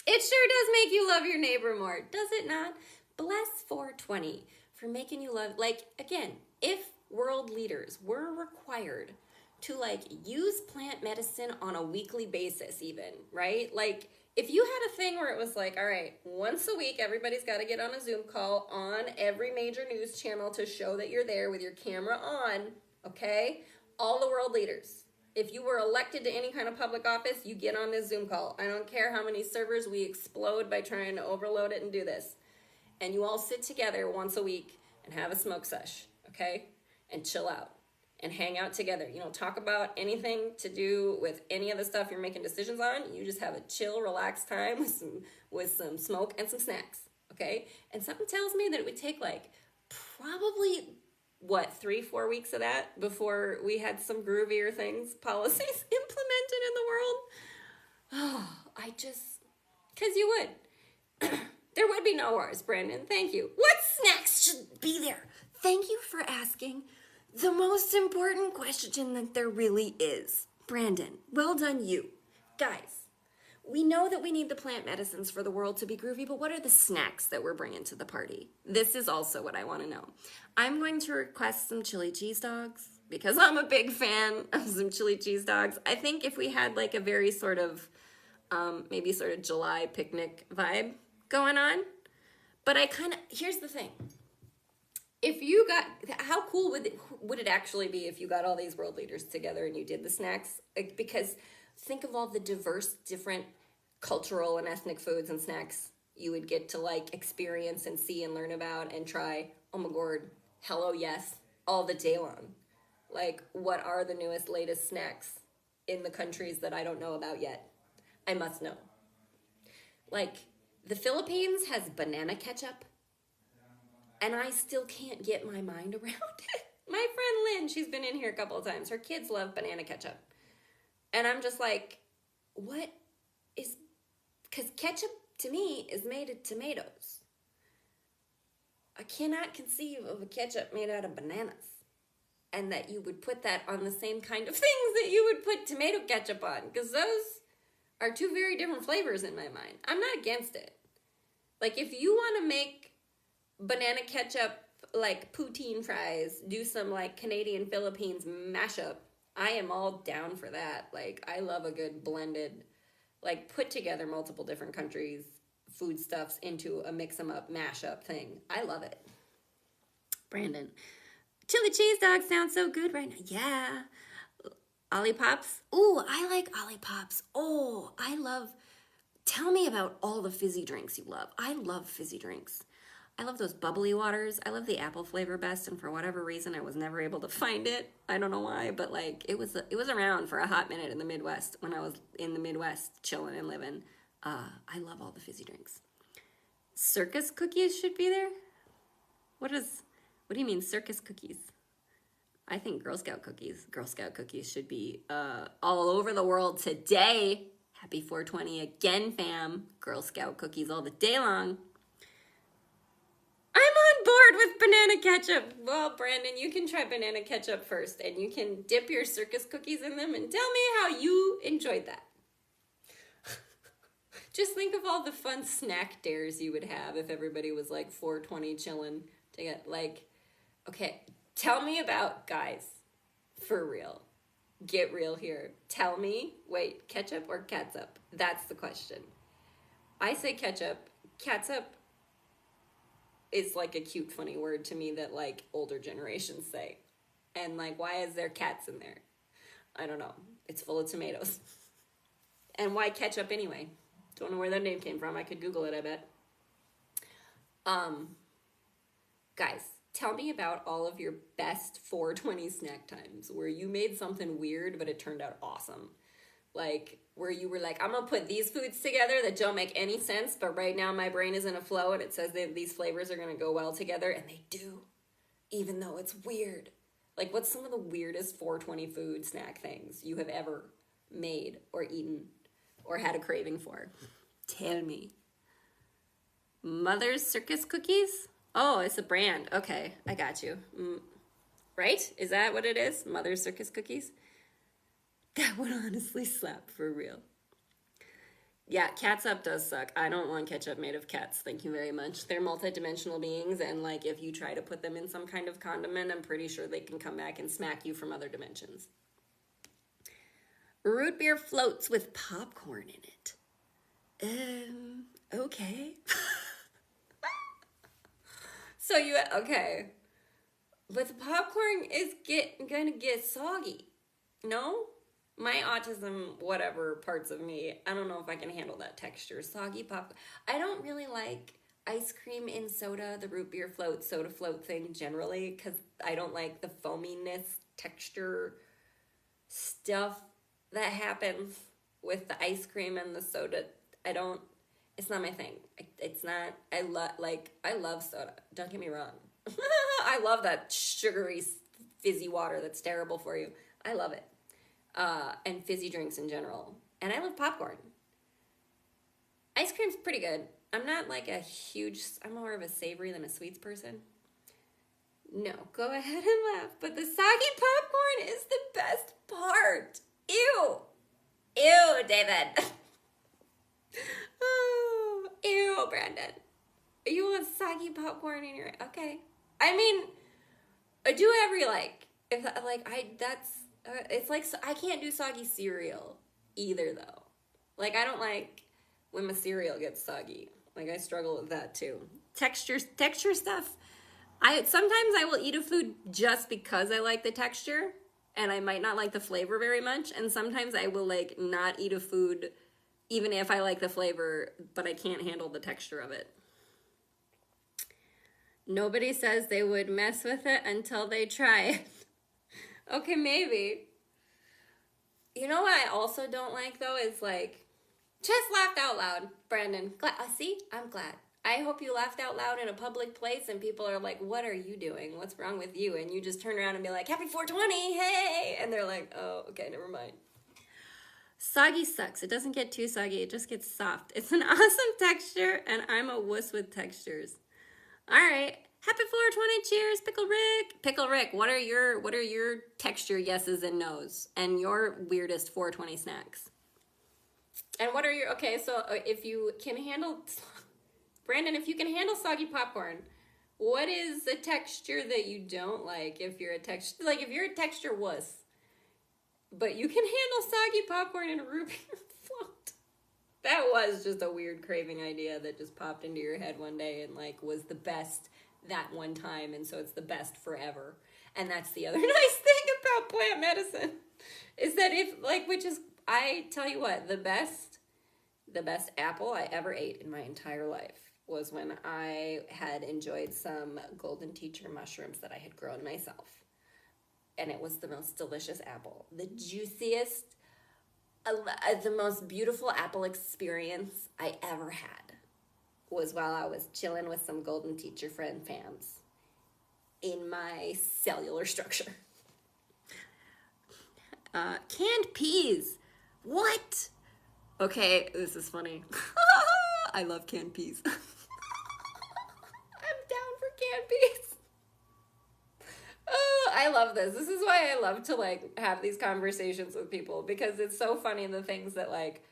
It sure does make you love your neighbor more, does it not? Bless 420 for making you love, like, again, if world leaders were required to, like, use plant medicine on a weekly basis even, right? Like, if you had a thing where it was like, all right, once a week, everybody's got to get on a Zoom call on every major news channel to show that you're there with your camera on, okay? All the world leaders. If you were elected to any kind of public office, you get on this Zoom call. I don't care how many servers we explode by trying to overload it and do this. And you all sit together once a week and have a smoke sesh, okay? And chill out. And hang out together. You don't talk about anything to do with any of the stuff you're making decisions on. You just have a chill, relaxed time with some smoke and some snacks, okay? And something tells me that it would take, like, probably, 3-4 weeks of that before we had some groovier policies implemented in the world? Oh, because you would. There would be no wars, Brandon. Thank you. What snacks should be there? Thank you for asking the most important question that there really is. Brandon, well done you. Guys, we know that we need the plant medicines for the world to be groovy, but what are the snacks that we're bringing to the party? This is also what I want to know. I'm going to request some chili cheese dogs because I'm a big fan of some chili cheese dogs. I think if we had, like, a very sort of, maybe sort of July picnic vibe going on, but here's the thing. How cool would it actually be if you got all these world leaders together and you did the snacks? Because think of all the diverse, different cultural and ethnic foods and snacks you would get to, like, experience and see and learn about and try. Oh my God, hello, yes, all the day long. Like, what are the newest, latest snacks in the countries that I don't know about yet? I must know. Like, the Philippines has banana ketchup. And I still can't get my mind around it. My friend Lynn, she's been in here a couple of times. Her kids love banana ketchup. And I'm just like, what is... Because ketchup, to me, is made of tomatoes. I cannot conceive of a ketchup made out of bananas. And that you would put that on the same kind of things that you would put tomato ketchup on. Because those are two very different flavors in my mind. I'm not against it. Like, if you want to make banana ketchup, like, poutine fries, do some, like, Canadian Philippines mashup, I am all down for that. Like, I love a good blended, like, put together multiple different countries foodstuffs into a mix 'em up mashup thing. I love it. Brandon, chili cheese dogs sound so good right now. Yeah. Ollipops. Ooh, I like Ollipops. Oh, tell me about all the fizzy drinks you love. I love fizzy drinks. I love those bubbly waters. I love the apple flavor best, and for whatever reason, I was never able to find it. I don't know why, but, like, it was around for a hot minute in the Midwest when I was in the Midwest chilling and living. I love all the fizzy drinks. Circus cookies should be there. What is What do you mean circus cookies? I think Girl Scout cookies should be all over the world today. Happy 420 again, fam. Girl Scout cookies all the day long. I'm on board with banana ketchup. Well, Brandon, you can try banana ketchup first, and you can dip your circus cookies in them and tell me how you enjoyed that. Just think of all the fun snack dares you would have if everybody was like 420 chilling to get like, okay, tell me about, guys, for real. Get real here. Tell me, wait, ketchup or catsup? That's the question. I say ketchup. Catsup is like a cute, funny word to me that like older generations say. And like, why is there cats in there? I don't know. It's full of tomatoes. And why ketchup anyway? Don't know where that name came from. I could Google it, I bet. Guys, tell me about all of your best 420 snack times where you made something weird, but it turned out awesome. Like, where you were like, I'm going to put these foods together that don't make any sense, but right now my brain is in a flow and it says that these flavors are going to go well together, and they do, even though it's weird. Like, what's some of the weirdest 420 food snack things you have ever made or eaten or had a craving for? Tell me. Mother's Circus Cookies? Oh, it's a brand. Okay, I got you. Right? Is that what it is? Mother's Circus Cookies? That would honestly slap for real. Yeah, catsup does suck. I don't want ketchup made of cats. Thank you very much. They're multidimensional beings, and like if you try to put them in some kind of condiment, I'm pretty sure they can come back and smack you from other dimensions. Root beer floats with popcorn in it. Okay. So okay. But the popcorn is gonna get soggy. No? My autism, whatever parts of me, I don't know if I can handle that texture. Soggy popcorn. I don't really like ice cream in soda, the root beer float, soda float thing generally, because I don't like the foaminess, texture stuff that happens with the ice cream and the soda. It's not my thing. It's not, I love soda. Don't get me wrong. I love that sugary, fizzy water that's terrible for you. I love it. And fizzy drinks in general. And I love popcorn. Ice cream's pretty good. I'm not like I'm more of a savory than a sweets person. No, go ahead and laugh. But the soggy popcorn is the best part. Ew. Ew, David. Oh, ew, Brandon. You want soggy popcorn in your... Okay. I mean, do whatever you like. It's like, I can't do soggy cereal either, though. Like, I don't like when my cereal gets soggy. Like, I struggle with that, too. Texture stuff. Sometimes I will eat a food just because I like the texture, and I might not like the flavor very much. And sometimes I will, like, not eat a food even if I like the flavor, but I can't handle the texture of it. Nobody says they would mess with it until they try it. Okay, maybe. You know what I also don't like, though, is, like, just laughed out loud, Brandon. See? I'm glad. I hope you laughed out loud in a public place and people are like, what are you doing? What's wrong with you? And you just turn around and be like, happy 420, hey! And they're like, oh, okay, never mind. Soggy sucks. It doesn't get too soggy. It just gets soft. It's an awesome texture, and I'm a wuss with textures. All right. Happy 420, cheers, Pickle Rick. Pickle Rick, what are your texture yeses and nos and your weirdest 420 snacks? And what are your, okay, so if you can handle, Brandon, if you can handle soggy popcorn, what is the texture that you don't like if you're a texture wuss, but you can handle soggy popcorn and a root beer float? That was just a weird craving idea that just popped into your head one day and like was the best that one time, and so it's the best forever. And that's the other nice thing about plant medicine is that I tell you what, the best apple I ever ate in my entire life was when I had enjoyed some golden teacher mushrooms that I had grown myself. And it was the most delicious apple. The juiciest, the most beautiful apple experience I ever had was while I was chilling with some golden teacher friend fams. in my cellular structure. Canned peas. What? Okay, this is funny. I love canned peas. I'm down for canned peas. Oh, I love this. This is why I love to like have these conversations with people, because it's so funny the things that like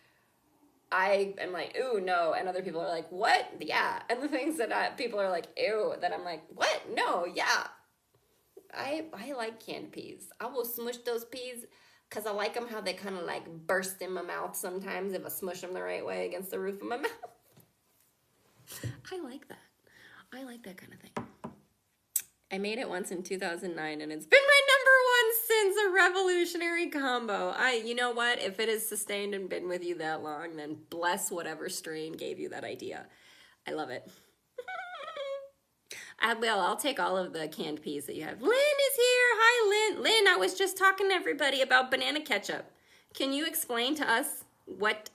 I am like, ooh, no, and other people are like, what? Yeah. And the things that people are like, ew, that I'm like, what? No, yeah. I like canned peas. I will smush those peas because I like them how they kind of like burst in my mouth sometimes if I smush them the right way against the roof of my mouth. I like that. I like that kind of thing. I made it once in 2009 and it's been my number one since. A revolutionary combo. You know what? If it has sustained and been with you that long, then bless whatever strain gave you that idea. I love it. I'll take all of the canned peas that you have. Lynn is here. Hi, Lynn. Lynn, I was just talking to everybody about banana ketchup. Can you explain to us what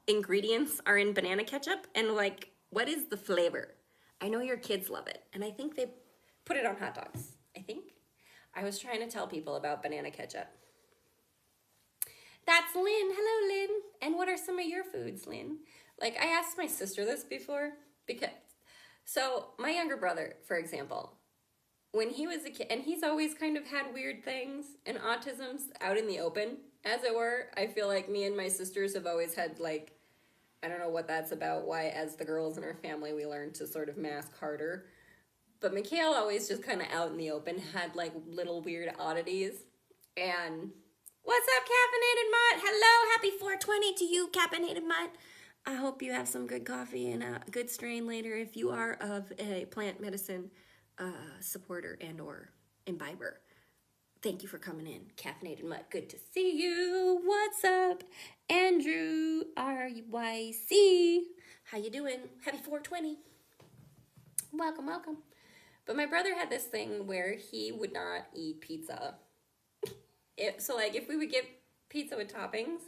ingredients are in banana ketchup and like what is the flavor? I know your kids love it, and I think they put it on hot dogs. I was trying to tell people about banana ketchup. That's Lynn. Hello, Lynn. And what are some of your foods, Lynn? Like, I asked my sister this before because, so my younger brother, for example, when he was a kid, and he's always kind of had weird things and autisms out in the open, as it were. I feel like me and my sisters have always had, like, I don't know what that's about, why as the girls in our family we learned to sort of mask harder. But Mikhail always just kind of out in the open had like little weird oddities. And what's up, Caffeinated Mutt? Hello, happy 420 to you, Caffeinated Mutt. I hope you have some good coffee and a good strain later if you are of a plant medicine supporter and or imbiber. Thank you for coming in, Caffeinated Mutt. Good to see you. What's up, Andrew RYC? How you doing? Happy 420. Welcome, welcome. But my brother had this thing where he would not eat pizza. So like if we would get pizza with toppings,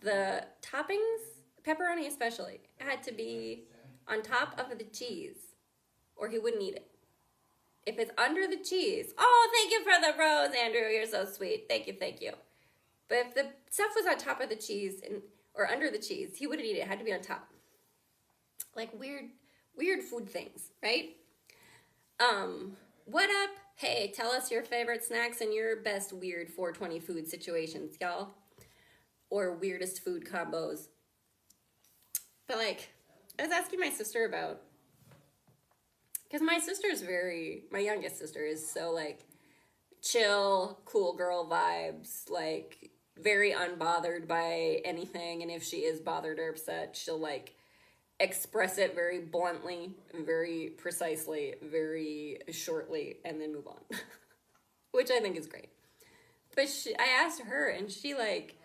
the toppings, pepperoni especially, had to be on top of the cheese or he wouldn't eat it. If it's under the cheese, oh, thank you for the rose, Andrew. You're so sweet. Thank you, thank you. But if the stuff was on top of the cheese or under the cheese, he wouldn't eat it. It had to be on top. Like weird food things, right? What up? Hey, tell us your favorite snacks and your best weird 420 food situations, y'all. Or weirdest food combos. But like, I was asking my sister about, because my youngest sister is so like chill, cool girl vibes, like very unbothered by anything. And if she is bothered or upset, she'll like express it very bluntly, very precisely, very shortly, and then move on. Which I think is great. But I asked her, and she like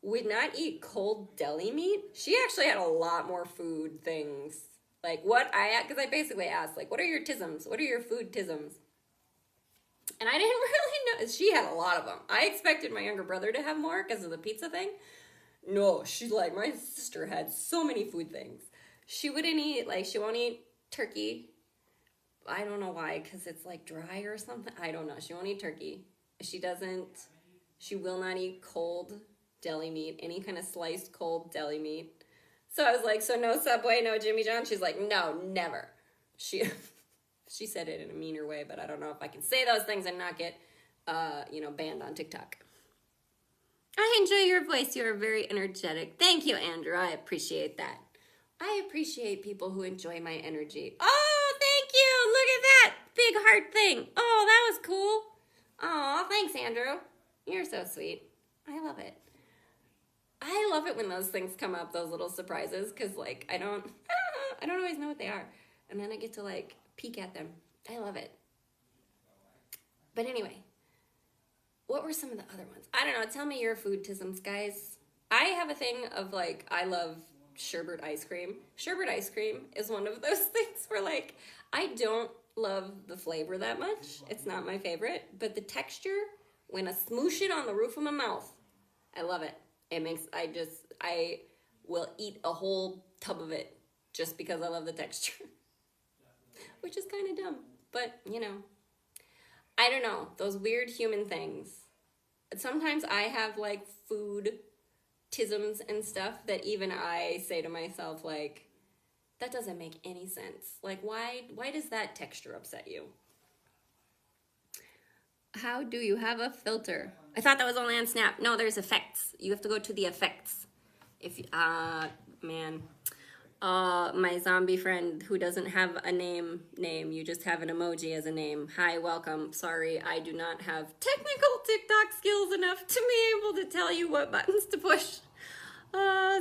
would not eat cold deli meat. She actually had a lot more food things. Like because I basically asked, like, what are your tisms? What are your food tisms? And I didn't really know. She had a lot of them. I expected my younger brother to have more because of the pizza thing. No, my sister had so many food things. She wouldn't eat, like, she won't eat turkey. I don't know why, because it's, like, dry or something. I don't know. She won't eat turkey. She will not eat cold deli meat, any kind of sliced cold deli meat. So I was like, so no Subway, no Jimmy John? She's like, no, never. She said it in a meaner way, but I don't know if I can say those things and not get, banned on TikTok. I enjoy your voice. You're very energetic. Thank you, Andrew. I appreciate that. I appreciate people who enjoy my energy. Oh, thank you. Look at that big heart thing. Oh, that was cool. Oh, thanks, Andrew. You're so sweet. I love it. I love it when those things come up, those little surprises, because, like, I don't always know what they are. And then I get to, like, peek at them. I love it. But anyway, what were some of the other ones? I don't know. Tell me your food tisms, guys. I have a thing of, like, I love sherbet ice cream. Sherbet ice cream is one of those things where, like, I don't love the flavor that much. It's not my favorite. But the texture, when I smoosh it on the roof of my mouth, I love it. I will eat a whole tub of it just because I love the texture. Which is kind of dumb. But, I don't know, those weird human things. Sometimes I have like food tisms and stuff that even I say to myself, like, that doesn't make any sense. Like, why does that texture upset you? How do you have a filter? I thought that was only on Snap. No, there's effects. You have to go to the effects. If man, my zombie friend who doesn't have a name, you just have an emoji as a name. Hi, welcome. Sorry, I do not have technical TikTok skills enough to be able to tell you what buttons to push.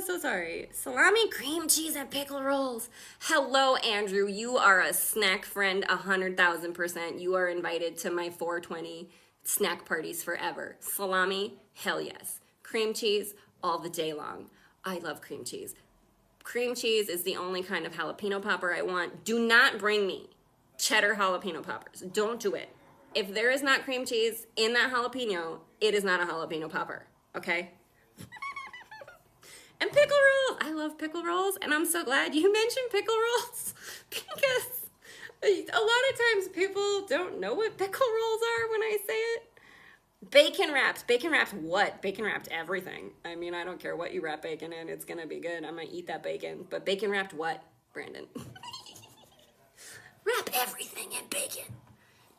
So sorry. Salami, cream cheese, and pickle rolls. Hello, Andrew. You are a snack friend, 100,000%. You are invited to my 420 snack parties forever. Salami, hell yes. Cream cheese, all the day long. I love cream cheese. Cream cheese is the only kind of jalapeno popper I want. Do not bring me cheddar jalapeno poppers. Don't do it. If there is not cream cheese in that jalapeno, it is not a jalapeno popper, okay? And pickle rolls. I love pickle rolls, and I'm so glad you mentioned pickle rolls because a lot of times people don't know what pickle rolls are when I say it. Bacon wrapped. Bacon wrapped what? Bacon wrapped everything. I mean, I don't care what you wrap bacon in. It's going to be good. I'm going to eat that bacon. But bacon wrapped what, Brandon? Wrap everything in bacon.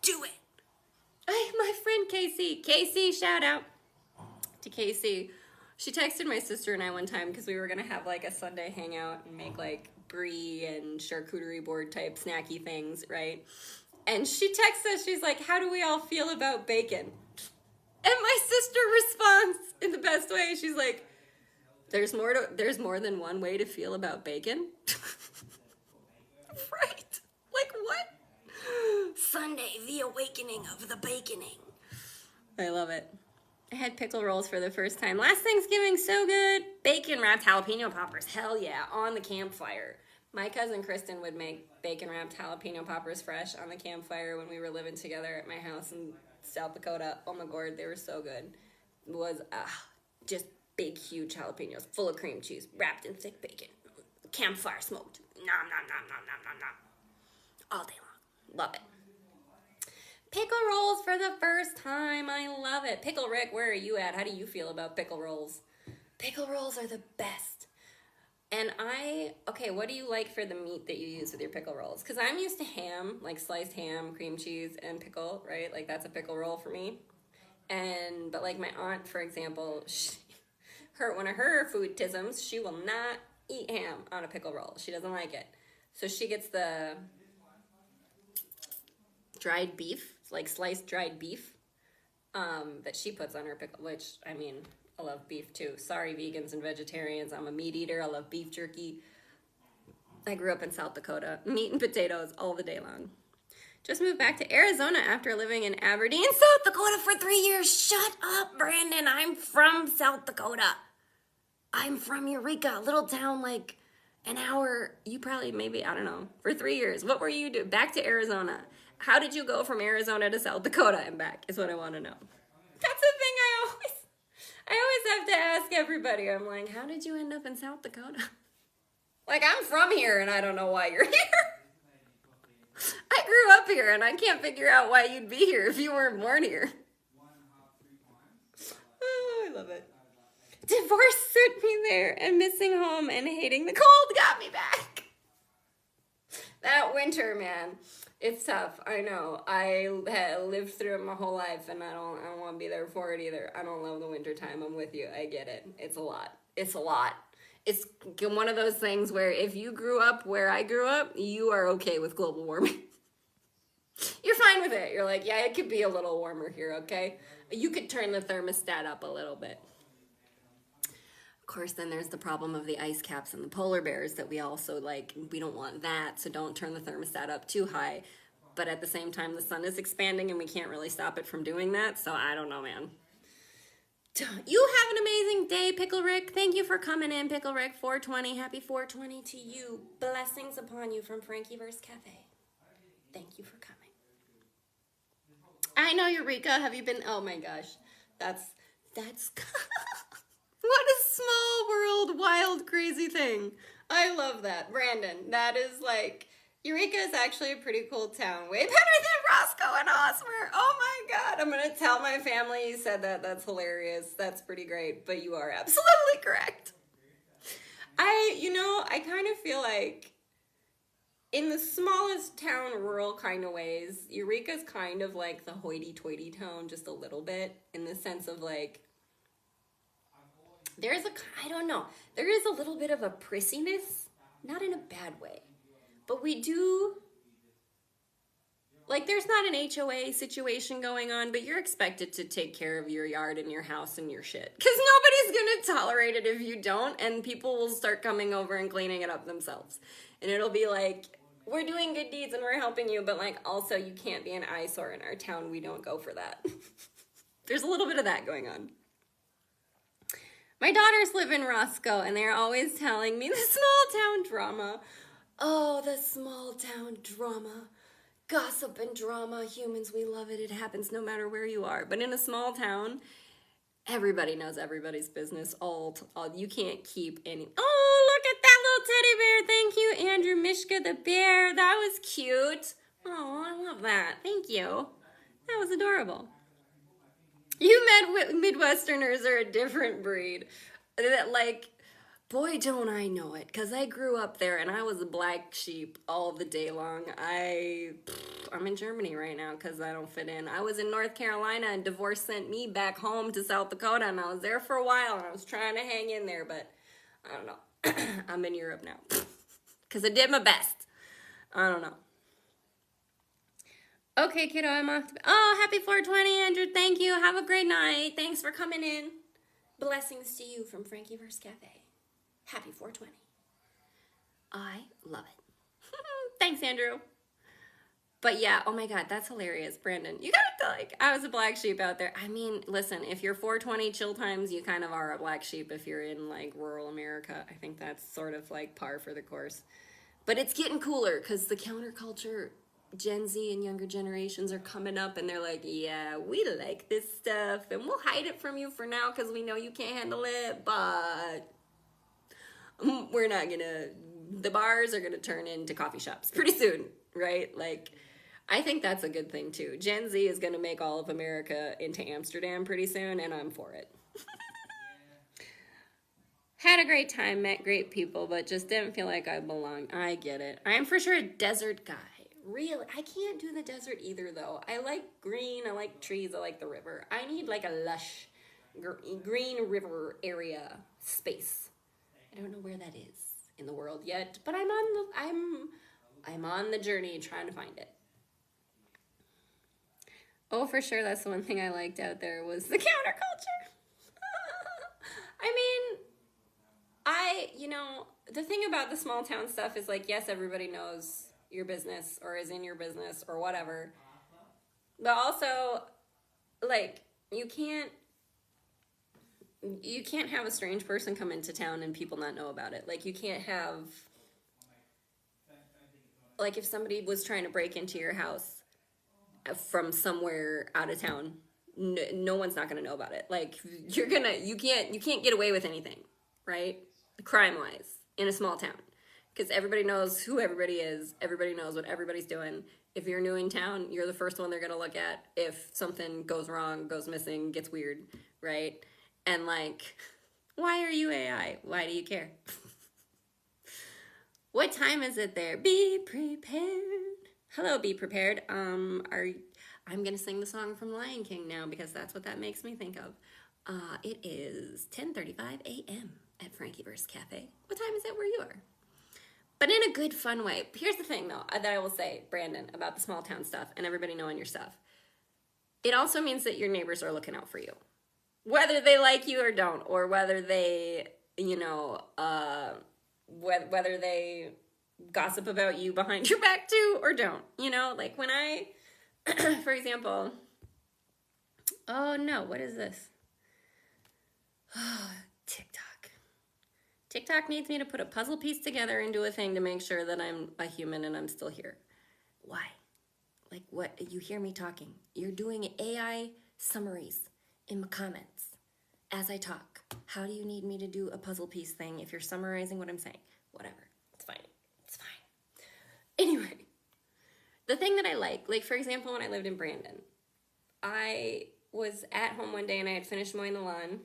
Do it. My friend Casey. Casey, shout out to Casey. She texted my sister and I one time because we were going to have like a Sunday hangout and make like brie and charcuterie board type snacky things, right? And she texts us, she's like, how do we all feel about bacon? And my sister responds in the best way. She's like, there's more than one way to feel about bacon? Right? Like what? Sunday, the awakening of the baconing. I love it. I had pickle rolls for the first time. Last Thanksgiving, so good. Bacon wrapped jalapeno poppers. Hell yeah, on the campfire. My cousin Kristen would make bacon wrapped jalapeno poppers fresh on the campfire when we were living together at my house in South Dakota. Oh my god, they were so good. It was just big, huge jalapenos full of cream cheese wrapped in thick bacon. Campfire smoked. Nom, nom, nom, nom, nom, nom, nom. All day long. Love it. Pickle rolls for the first time. I love it. Pickle Rick, where are you at? How do you feel about pickle rolls? Pickle rolls are the best. And okay, what do you like for the meat that you use with your pickle rolls? Because I'm used to ham, like sliced ham, cream cheese, and pickle, right? Like that's a pickle roll for me. But like my aunt, for example, one of her food tisms, she will not eat ham on a pickle roll. She doesn't like it. So she gets the dried beef, like sliced dried beef, that she puts on her pickle, which, I mean, I love beef too. Sorry, vegans and vegetarians. I'm a meat eater. I love beef jerky. I grew up in South Dakota. Meat and potatoes all the day long. Just moved back to Arizona after living in Aberdeen, South Dakota for 3 years. Shut up, Brandon. I'm from South Dakota. I'm from Eureka, a little town like an hour. You probably, maybe, I don't know, for 3 years. What were you doing? Back to Arizona. How did you go from Arizona to South Dakota and back is what I want to know. That's the thing I always have to ask everybody. I'm like, how did you end up in South Dakota? Like, I'm from here and I don't know why you're here. I grew up here and I can't figure out why you'd be here if you weren't born here. Oh, I love it. Divorce sent me there and missing home and hating the cold got me back. That winter, man. It's tough. I know. I lived through it my whole life, and I don't want to be there for it either. I don't love the winter time. I'm with you. I get it. It's a lot. It's a lot. It's one of those things where if you grew up where I grew up, you are okay with global warming. You're fine with it. You're like, yeah, it could be a little warmer here, okay? You could turn the thermostat up a little bit. Of course, then there's the problem of the ice caps and the polar bears that we also like. We don't want that, so don't turn the thermostat up too high. But at the same time, the sun is expanding and we can't really stop it from doing that, so I don't know, man. You have an amazing day, Pickle Rick. Thank you for coming in, Pickle Rick. 420. Happy 420 to you. Blessings upon you from FrankiVerse Cafe. Thank you for coming. I know, Eureka. Have you been? Oh my gosh. That's what a small world, wild, crazy thing. I love that. Brandon, that is like, Eureka is actually a pretty cool town. Way better than Roscoe and Hosmer. Oh my God. I'm going to tell my family you said that. That's hilarious. That's pretty great. But you are absolutely correct. I kind of feel like in the smallest town, rural kind of ways, Eureka's kind of like the hoity-toity town just a little bit, in the sense of like, I don't know, there is a little bit of a prissiness, not in a bad way, but we do, like, there's not an HOA situation going on, but you're expected to take care of your yard and your house and your shit, because nobody's gonna tolerate it if you don't, and people will start coming over and cleaning it up themselves, and it'll be like, we're doing good deeds and we're helping you, but like, also you can't be an eyesore in our town. We don't go for that. There's a little bit of that going on. My daughters live in Roscoe and they're always telling me the small town drama. Oh, the small town drama. Gossip and drama. Humans, we love it. It happens no matter where you are. But in a small town, everybody knows everybody's business. You can't keep any. Oh, look at that little teddy bear. Thank you, Andrew Mishka the bear. That was cute. Oh, I love that. Thank you. That was adorable. You Midwesterners are a different breed. That, like, boy, don't I know it, because I grew up there and I was a black sheep all the day long. I'm in Germany right now because I don't fit in. I was in North Carolina and divorce sent me back home to South Dakota, and I was there for a while and I was trying to hang in there, but I don't know. I'm in Europe now because I did my best. I don't know. Okay, kiddo, I'm off. Oh, happy 420, Andrew. Thank you. Have a great night. Thanks for coming in. Blessings to you from FrankiVerse Cafe. Happy 420. I love it. Thanks, Andrew. But yeah, oh my God, that's hilarious. Brandon, you gotta, like, I was a black sheep out there. I mean, listen, if you're 420 chill times, you kind of are a black sheep if you're in, like, rural America. I think that's sort of, like, par for the course. But it's getting cooler because the counterculture, Gen Z and younger generations are coming up and they're like, yeah, we like this stuff and we'll hide it from you for now because we know you can't handle it, but we're not gonna, the bars are gonna turn into coffee shops pretty soon, right? Like, I think that's a good thing too. Gen Z is gonna make all of America into Amsterdam pretty soon, and I'm for it. Had a great time, met great people, but just didn't feel like I belonged. I get it. I am for sure a desert guy. Really, I can't do the desert either, though. I like green, I like trees, I like the river. I need like a lush green river area space. I don't know where that is in the world yet, but I'm on the journey trying to find it. Oh, for sure, that's the one thing I liked out there was the counterculture. I mean, the thing about the small town stuff is like, yes, everybody knows your business or is in your business or whatever, but also, like, you can't have a strange person come into town and people not know about it. Like, you can't have, like, if somebody was trying to break into your house from somewhere out of town, no one's not gonna know about it. Like, you can't get away with anything, right? Crime-wise, in a small town. Because everybody knows who everybody is. Everybody knows what everybody's doing. If you're new in town, you're the first one they're going to look at if something goes wrong, goes missing, gets weird, right? And like, why are you AI? Why do you care? What time is it there? Be prepared. Hello, be prepared. I'm going to sing the song from Lion King now because that's what that makes me think of. It is 10:35 a.m. at FrankiVerse Cafe. What time is it where you are? But in a good, fun way. Here's the thing, though, that I will say, Brandon, about the small town stuff and everybody knowing your stuff. It also means that your neighbors are looking out for you. Whether they like you or don't, or whether they, whether they gossip about you behind your back, too, or don't. Like when I, for example, oh, no, what is this? Oh, TikTok. TikTok needs me to put a puzzle piece together and do a thing to make sure that I'm a human and I'm still here. Why? Like, what? You hear me talking. You're doing AI summaries in the comments as I talk. How do you need me to do a puzzle piece thing if you're summarizing what I'm saying? Whatever. It's fine. It's fine. Anyway, the thing that I like for example, when I lived in Brandon, I was at home one day and I had finished mowing the lawn.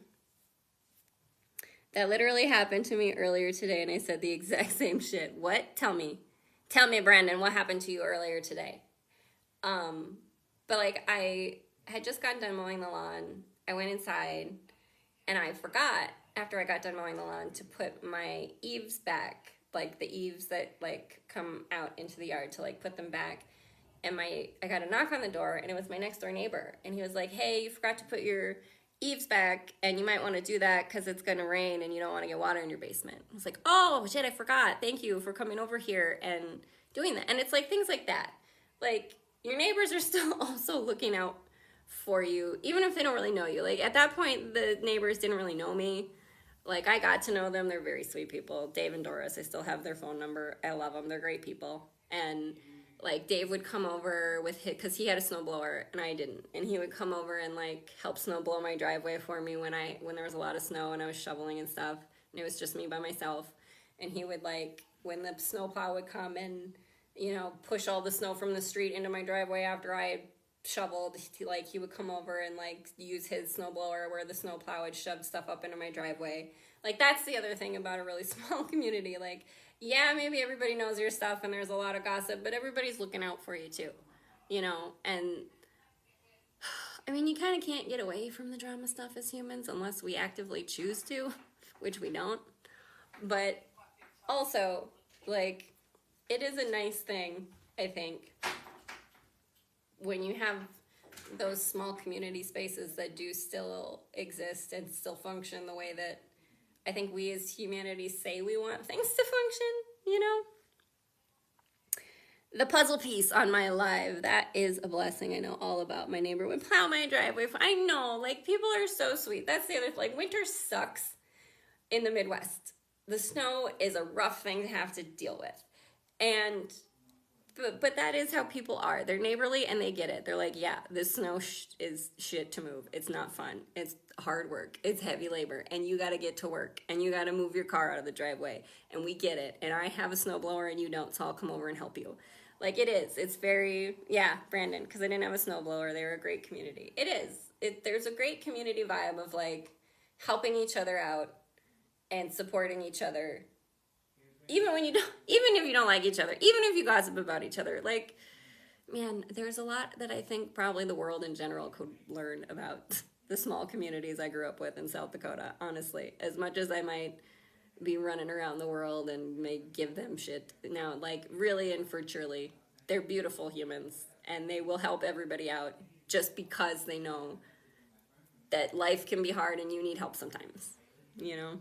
That literally happened to me earlier today, and I said the exact same shit. What? Tell me, Brandon, what happened to you earlier today? But like, I had just gotten done mowing the lawn. I went inside, and I forgot after I got done mowing the lawn to put my eaves back, like the eaves that like come out into the yard, to like put them back. And I got a knock on the door, and it was my next door neighbor, and he was like, "Hey, you forgot to put your eaves back, and you might want to do that because it's gonna rain and you don't want to get water in your basement." I was like, "Oh shit, I forgot. Thank you for coming over here and doing that." And it's like things like that. Like, your neighbors are still also looking out for you, even if they don't really know you. Like, at that point, the neighbors didn't really know me. Like, I got to know them. They're very sweet people. Dave and Doris, I still have their phone number. I love them. They're great people. And like, Dave would come over with his, because he had a snowblower and I didn't, and he would come over and like help snow blow my driveway for me when there was a lot of snow and I was shoveling and stuff, and it was just me by myself. And he would, like, when the snowplow would come and, you know, push all the snow from the street into my driveway after I had shoveled, he would come over and like use his snowblower where the snowplow had shoved stuff up into my driveway. Like, that's the other thing about a really small community. Like, yeah, maybe everybody knows your stuff and there's a lot of gossip, but everybody's looking out for you too, you know? And I mean, you kind of can't get away from the drama stuff as humans unless we actively choose to, which we don't. But also, like, it is a nice thing, I think, when you have those small community spaces that do still exist and still function the way that I think we as humanity say we want things to function, you know? The puzzle piece on my live, that is a blessing. I know all about. My neighbor would plow my driveway. I know, like, people are so sweet. That's the other, like, winter sucks in the Midwest. The snow is a rough thing to have to deal with. And but that is how people are. They're neighborly and they get it. They're like, yeah, this snow is shit to move. It's not fun. It's hard work. It's heavy labor. And you got to get to work. And you got to move your car out of the driveway. And we get it. And I have a snowblower and you don't, so I'll come over and help you. Like, it is. It's very, yeah, Brandon, because I didn't have a snowblower. They were a great community. It is. There's a great community vibe of, like, helping each other out and supporting each other. Even if you don't like each other, even if you gossip about each other, like, man, there's a lot that I think probably the world in general could learn about the small communities I grew up with in South Dakota, honestly. As much as I might be running around the world and may give them shit now, like, really and for truly, they're beautiful humans, and they will help everybody out just because they know that life can be hard and you need help sometimes, you know?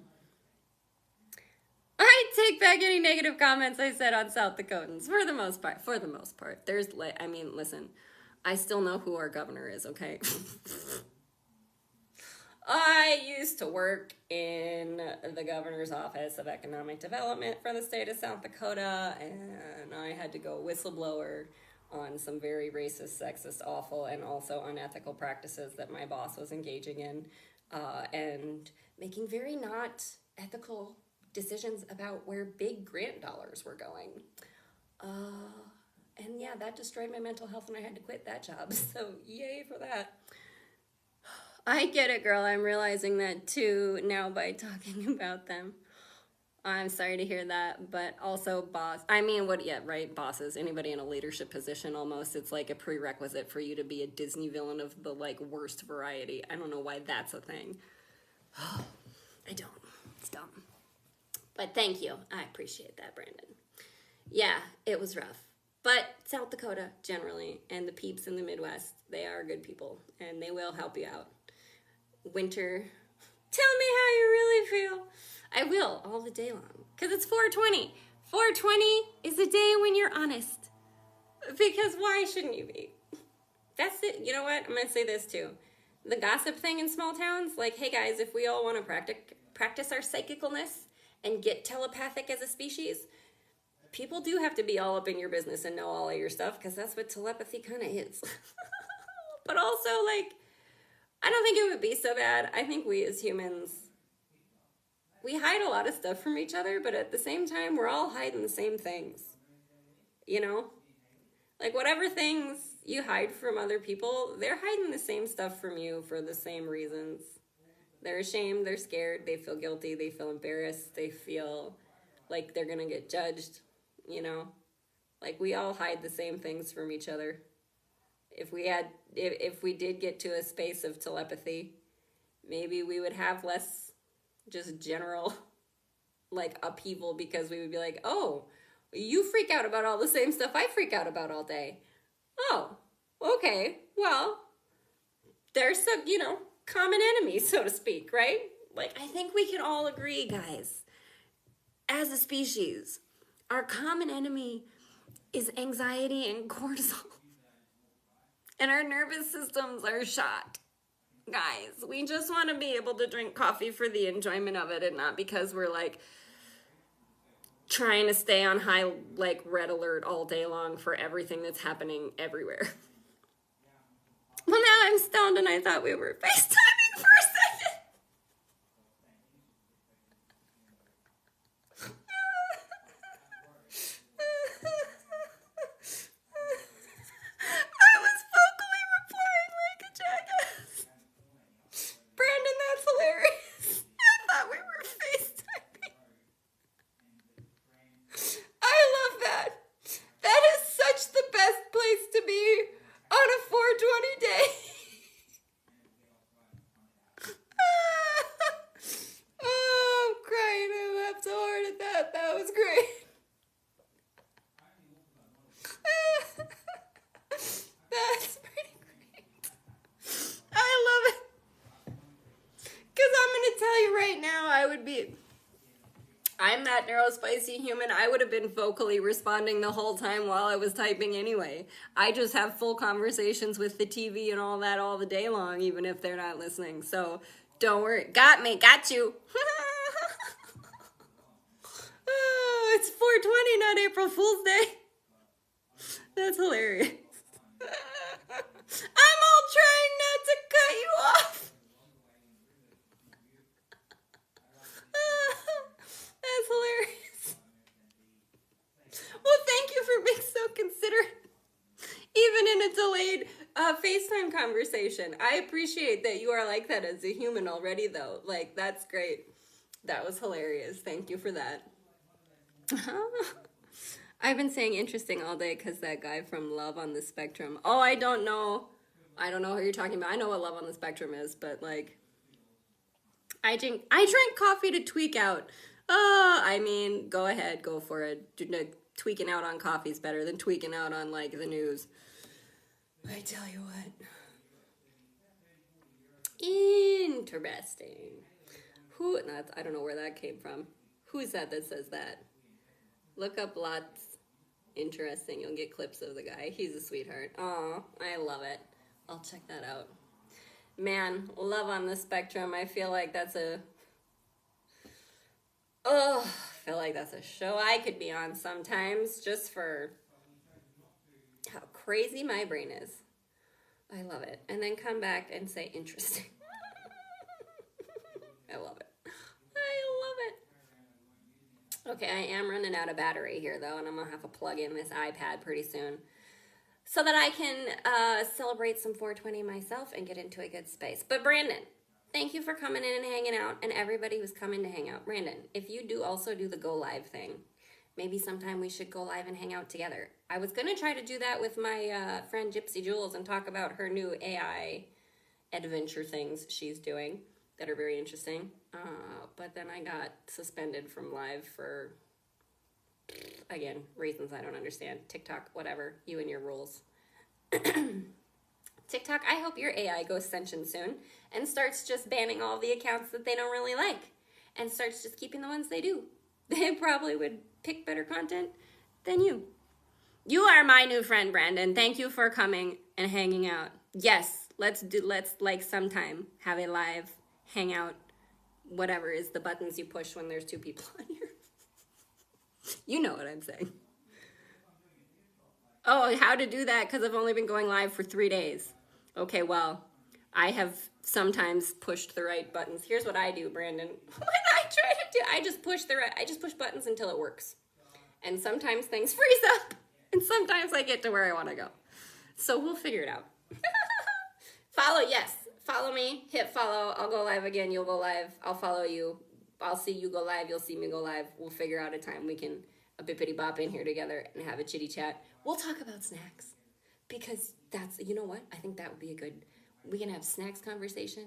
I take back any negative comments I said on South Dakotans, for the most part. There's, I mean, listen, I still know who our governor is, okay? I used to work in the governor's office of economic development for the state of South Dakota, and I had to go whistleblower on some very racist, sexist, awful, and also unethical practices that my boss was engaging in, and making very not ethical decisions about where big grant dollars were going. And yeah, that destroyed my mental health and I had to quit that job. So yay for that. I get it, girl. I'm realizing that too now by talking about them. I'm sorry to hear that, but also bosses, anybody in a leadership position almost, it's like a prerequisite for you to be a Disney villain of the, like, worst variety. I don't know why that's a thing. I don't. It's dumb. But thank you. I appreciate that, Brandon. Yeah, it was rough. But South Dakota, generally, and the peeps in the Midwest, they are good people, and they will help you out. Winter, tell me how you really feel. I will, all the day long, because it's 420. 420 is a day when you're honest, because why shouldn't you be? That's it. You know what? I'm going to say this, too. The gossip thing in small towns, like, hey, guys, if we all want to practice our psychicalness and get telepathic as a species, people do have to be all up in your business and know all of your stuff, because that's what telepathy kind of is. But also, like, I don't think it would be so bad. I think we as humans, we hide a lot of stuff from each other, but at the same time, we're all hiding the same things. You know? Like, whatever things you hide from other people, they're hiding the same stuff from you for the same reasons. They're ashamed, they're scared, they feel guilty, they feel embarrassed, they feel like they're gonna get judged, you know? Like, we all hide the same things from each other. If we did get to a space of telepathy, maybe we would have less just general, like, upheaval, because we would be like, oh, you freak out about all the same stuff I freak out about all day. Oh, okay, well, there's some, common enemies, so to speak, right? Like, I think we can all agree, guys, as a species, our common enemy is anxiety and cortisol. And our nervous systems are shot. Guys, we just want to be able to drink coffee for the enjoyment of it and not because we're, like, trying to stay on high, like, red alert all day long for everything that's happening everywhere. Well, now I'm stoned and I thought we were FaceTiming for a second. I was vocally replying like a jackass. Brandon, that's hilarious. I thought we were FaceTiming. I love that. That is such the best place to be on a 420 day. Oh, I'm crying. I laughed so hard at that. That was great. That's pretty great. I love it. Because I'm going to tell you right now, I'm that neurospicy human. I would have been vocally responding the whole time while I was typing anyway. I just have full conversations with the TV and all that all the day long, even if they're not listening. So don't worry. Got me. Got you. Oh, it's 420, not April Fool's Day. That's hilarious. I'm all trying not to cut you off. That's hilarious. Well, thank you for being so considerate. Even in a delayed FaceTime conversation. I appreciate that you are like that as a human already, though. Like, that's great. That was hilarious. Thank you for that. I've been saying interesting all day because that guy from Love on the Spectrum. Oh, I don't know who you're talking about. I know what Love on the Spectrum is, but, like, I drink coffee to tweak out. I mean, go ahead, go for it. Tweaking out on coffee is better than tweaking out on, like, the news. I tell you what. Interesting. I don't know where that came from. Who's that says that? Look up lots. Interesting. You'll get clips of the guy. He's a sweetheart. Aw, I love it. I'll check that out. Man, Love on the Spectrum. I feel like that's a show I could be on sometimes just for how crazy my brain is. I love it. And then come back and say interesting. I love it. Okay, I am running out of battery here, though, and I'm going to have to plug in this iPad pretty soon so that I can celebrate some 420 myself and get into a good space. But Brandon, thank you for coming in and hanging out, and everybody who's coming to hang out. Brandon, if you do also do the go live thing, maybe sometime we should go live and hang out together. I was going to try to do that with my friend Gypsy Jules and talk about her new AI adventure things she's doing that are very interesting. But then I got suspended from live for, again, reasons I don't understand. TikTok, whatever, you and your rules. TikTok, I hope your AI goes sentient soon and starts just banning all the accounts that they don't really like and starts just keeping the ones they do. They probably would pick better content than you. You are my new friend, Brandon. Thank you for coming and hanging out. Yes, let's like sometime have a live hangout, whatever is the buttons you push when there's two people on here. You know what I'm saying. Oh, how to do that, because I've only been going live for 3 days. Okay, well, I have sometimes pushed the right buttons. Here's what I do, Brandon. I just push buttons until it works. And sometimes things freeze up. And sometimes I get to where I want to go. So we'll figure it out. Follow, yes. Follow me. Hit follow. I'll go live again. You'll go live. I'll follow you. I'll see you go live. You'll see me go live. We'll figure out a time we can a bippity bop in here together and have a chitty chat. We'll talk about snacks. Because that's, you know what? I think that would be a good, we can have snacks conversation.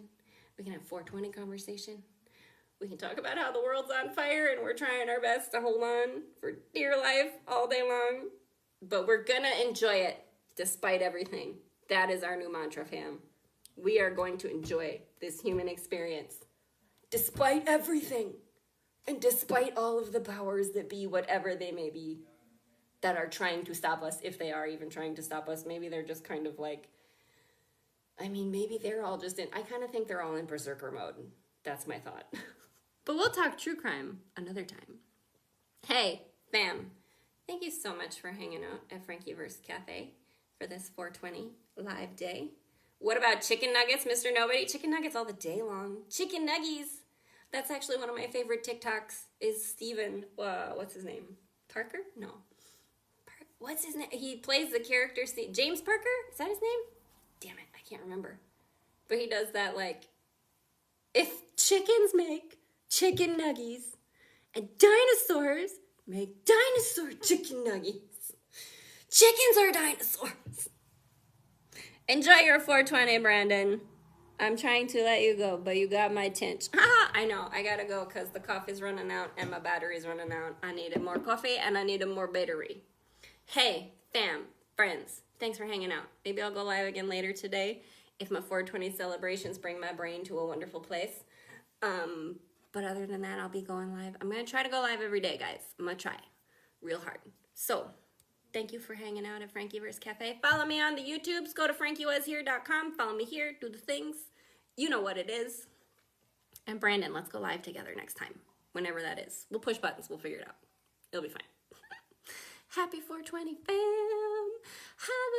We can have 420 conversation. We can talk about how the world's on fire and we're trying our best to hold on for dear life all day long. But we're gonna enjoy it despite everything. That is our new mantra, fam. We are going to enjoy this human experience despite everything and despite all of the powers that be, whatever they may be, that are trying to stop us, if they are even trying to stop us. Maybe they're just kind of like, I mean, maybe they're all just in, I kind of think they're all in berserker mode. That's my thought. But we'll talk true crime another time. Hey, fam, thank you so much for hanging out at FrankiVerse Cafe for this 420 live day. What about chicken nuggets, Mr. Nobody? Chicken nuggets all the day long. Chicken nuggies. That's actually one of my favorite TikToks is Steven, what's his name? Parker? No. What's his name? He plays the character, James Parker? Is that his name? Damn it, I can't remember. But he does that like, if chickens make chicken nuggies and dinosaurs make dinosaur chicken nuggies, chickens are dinosaurs. Enjoy your 420, Brandon. I'm trying to let you go, but you got my attention. I know, I gotta go because the coffee's running out and my battery's running out. I needed more coffee and I needed more battery. Hey, fam, friends, thanks for hanging out. Maybe I'll go live again later today if my 420 celebrations bring my brain to a wonderful place. But other than that, I'll be going live. I'm going to try to go live every day, guys. I'm going to try real hard. So, thank you for hanging out at FrankiVerse Cafe. Follow me on the YouTubes. Go to frankiewashere.com. Follow me here. Do the things. You know what it is. And Brandon, let's go live together next time. Whenever that is. We'll push buttons. We'll figure it out. It'll be fine. Happy 420, fam. Have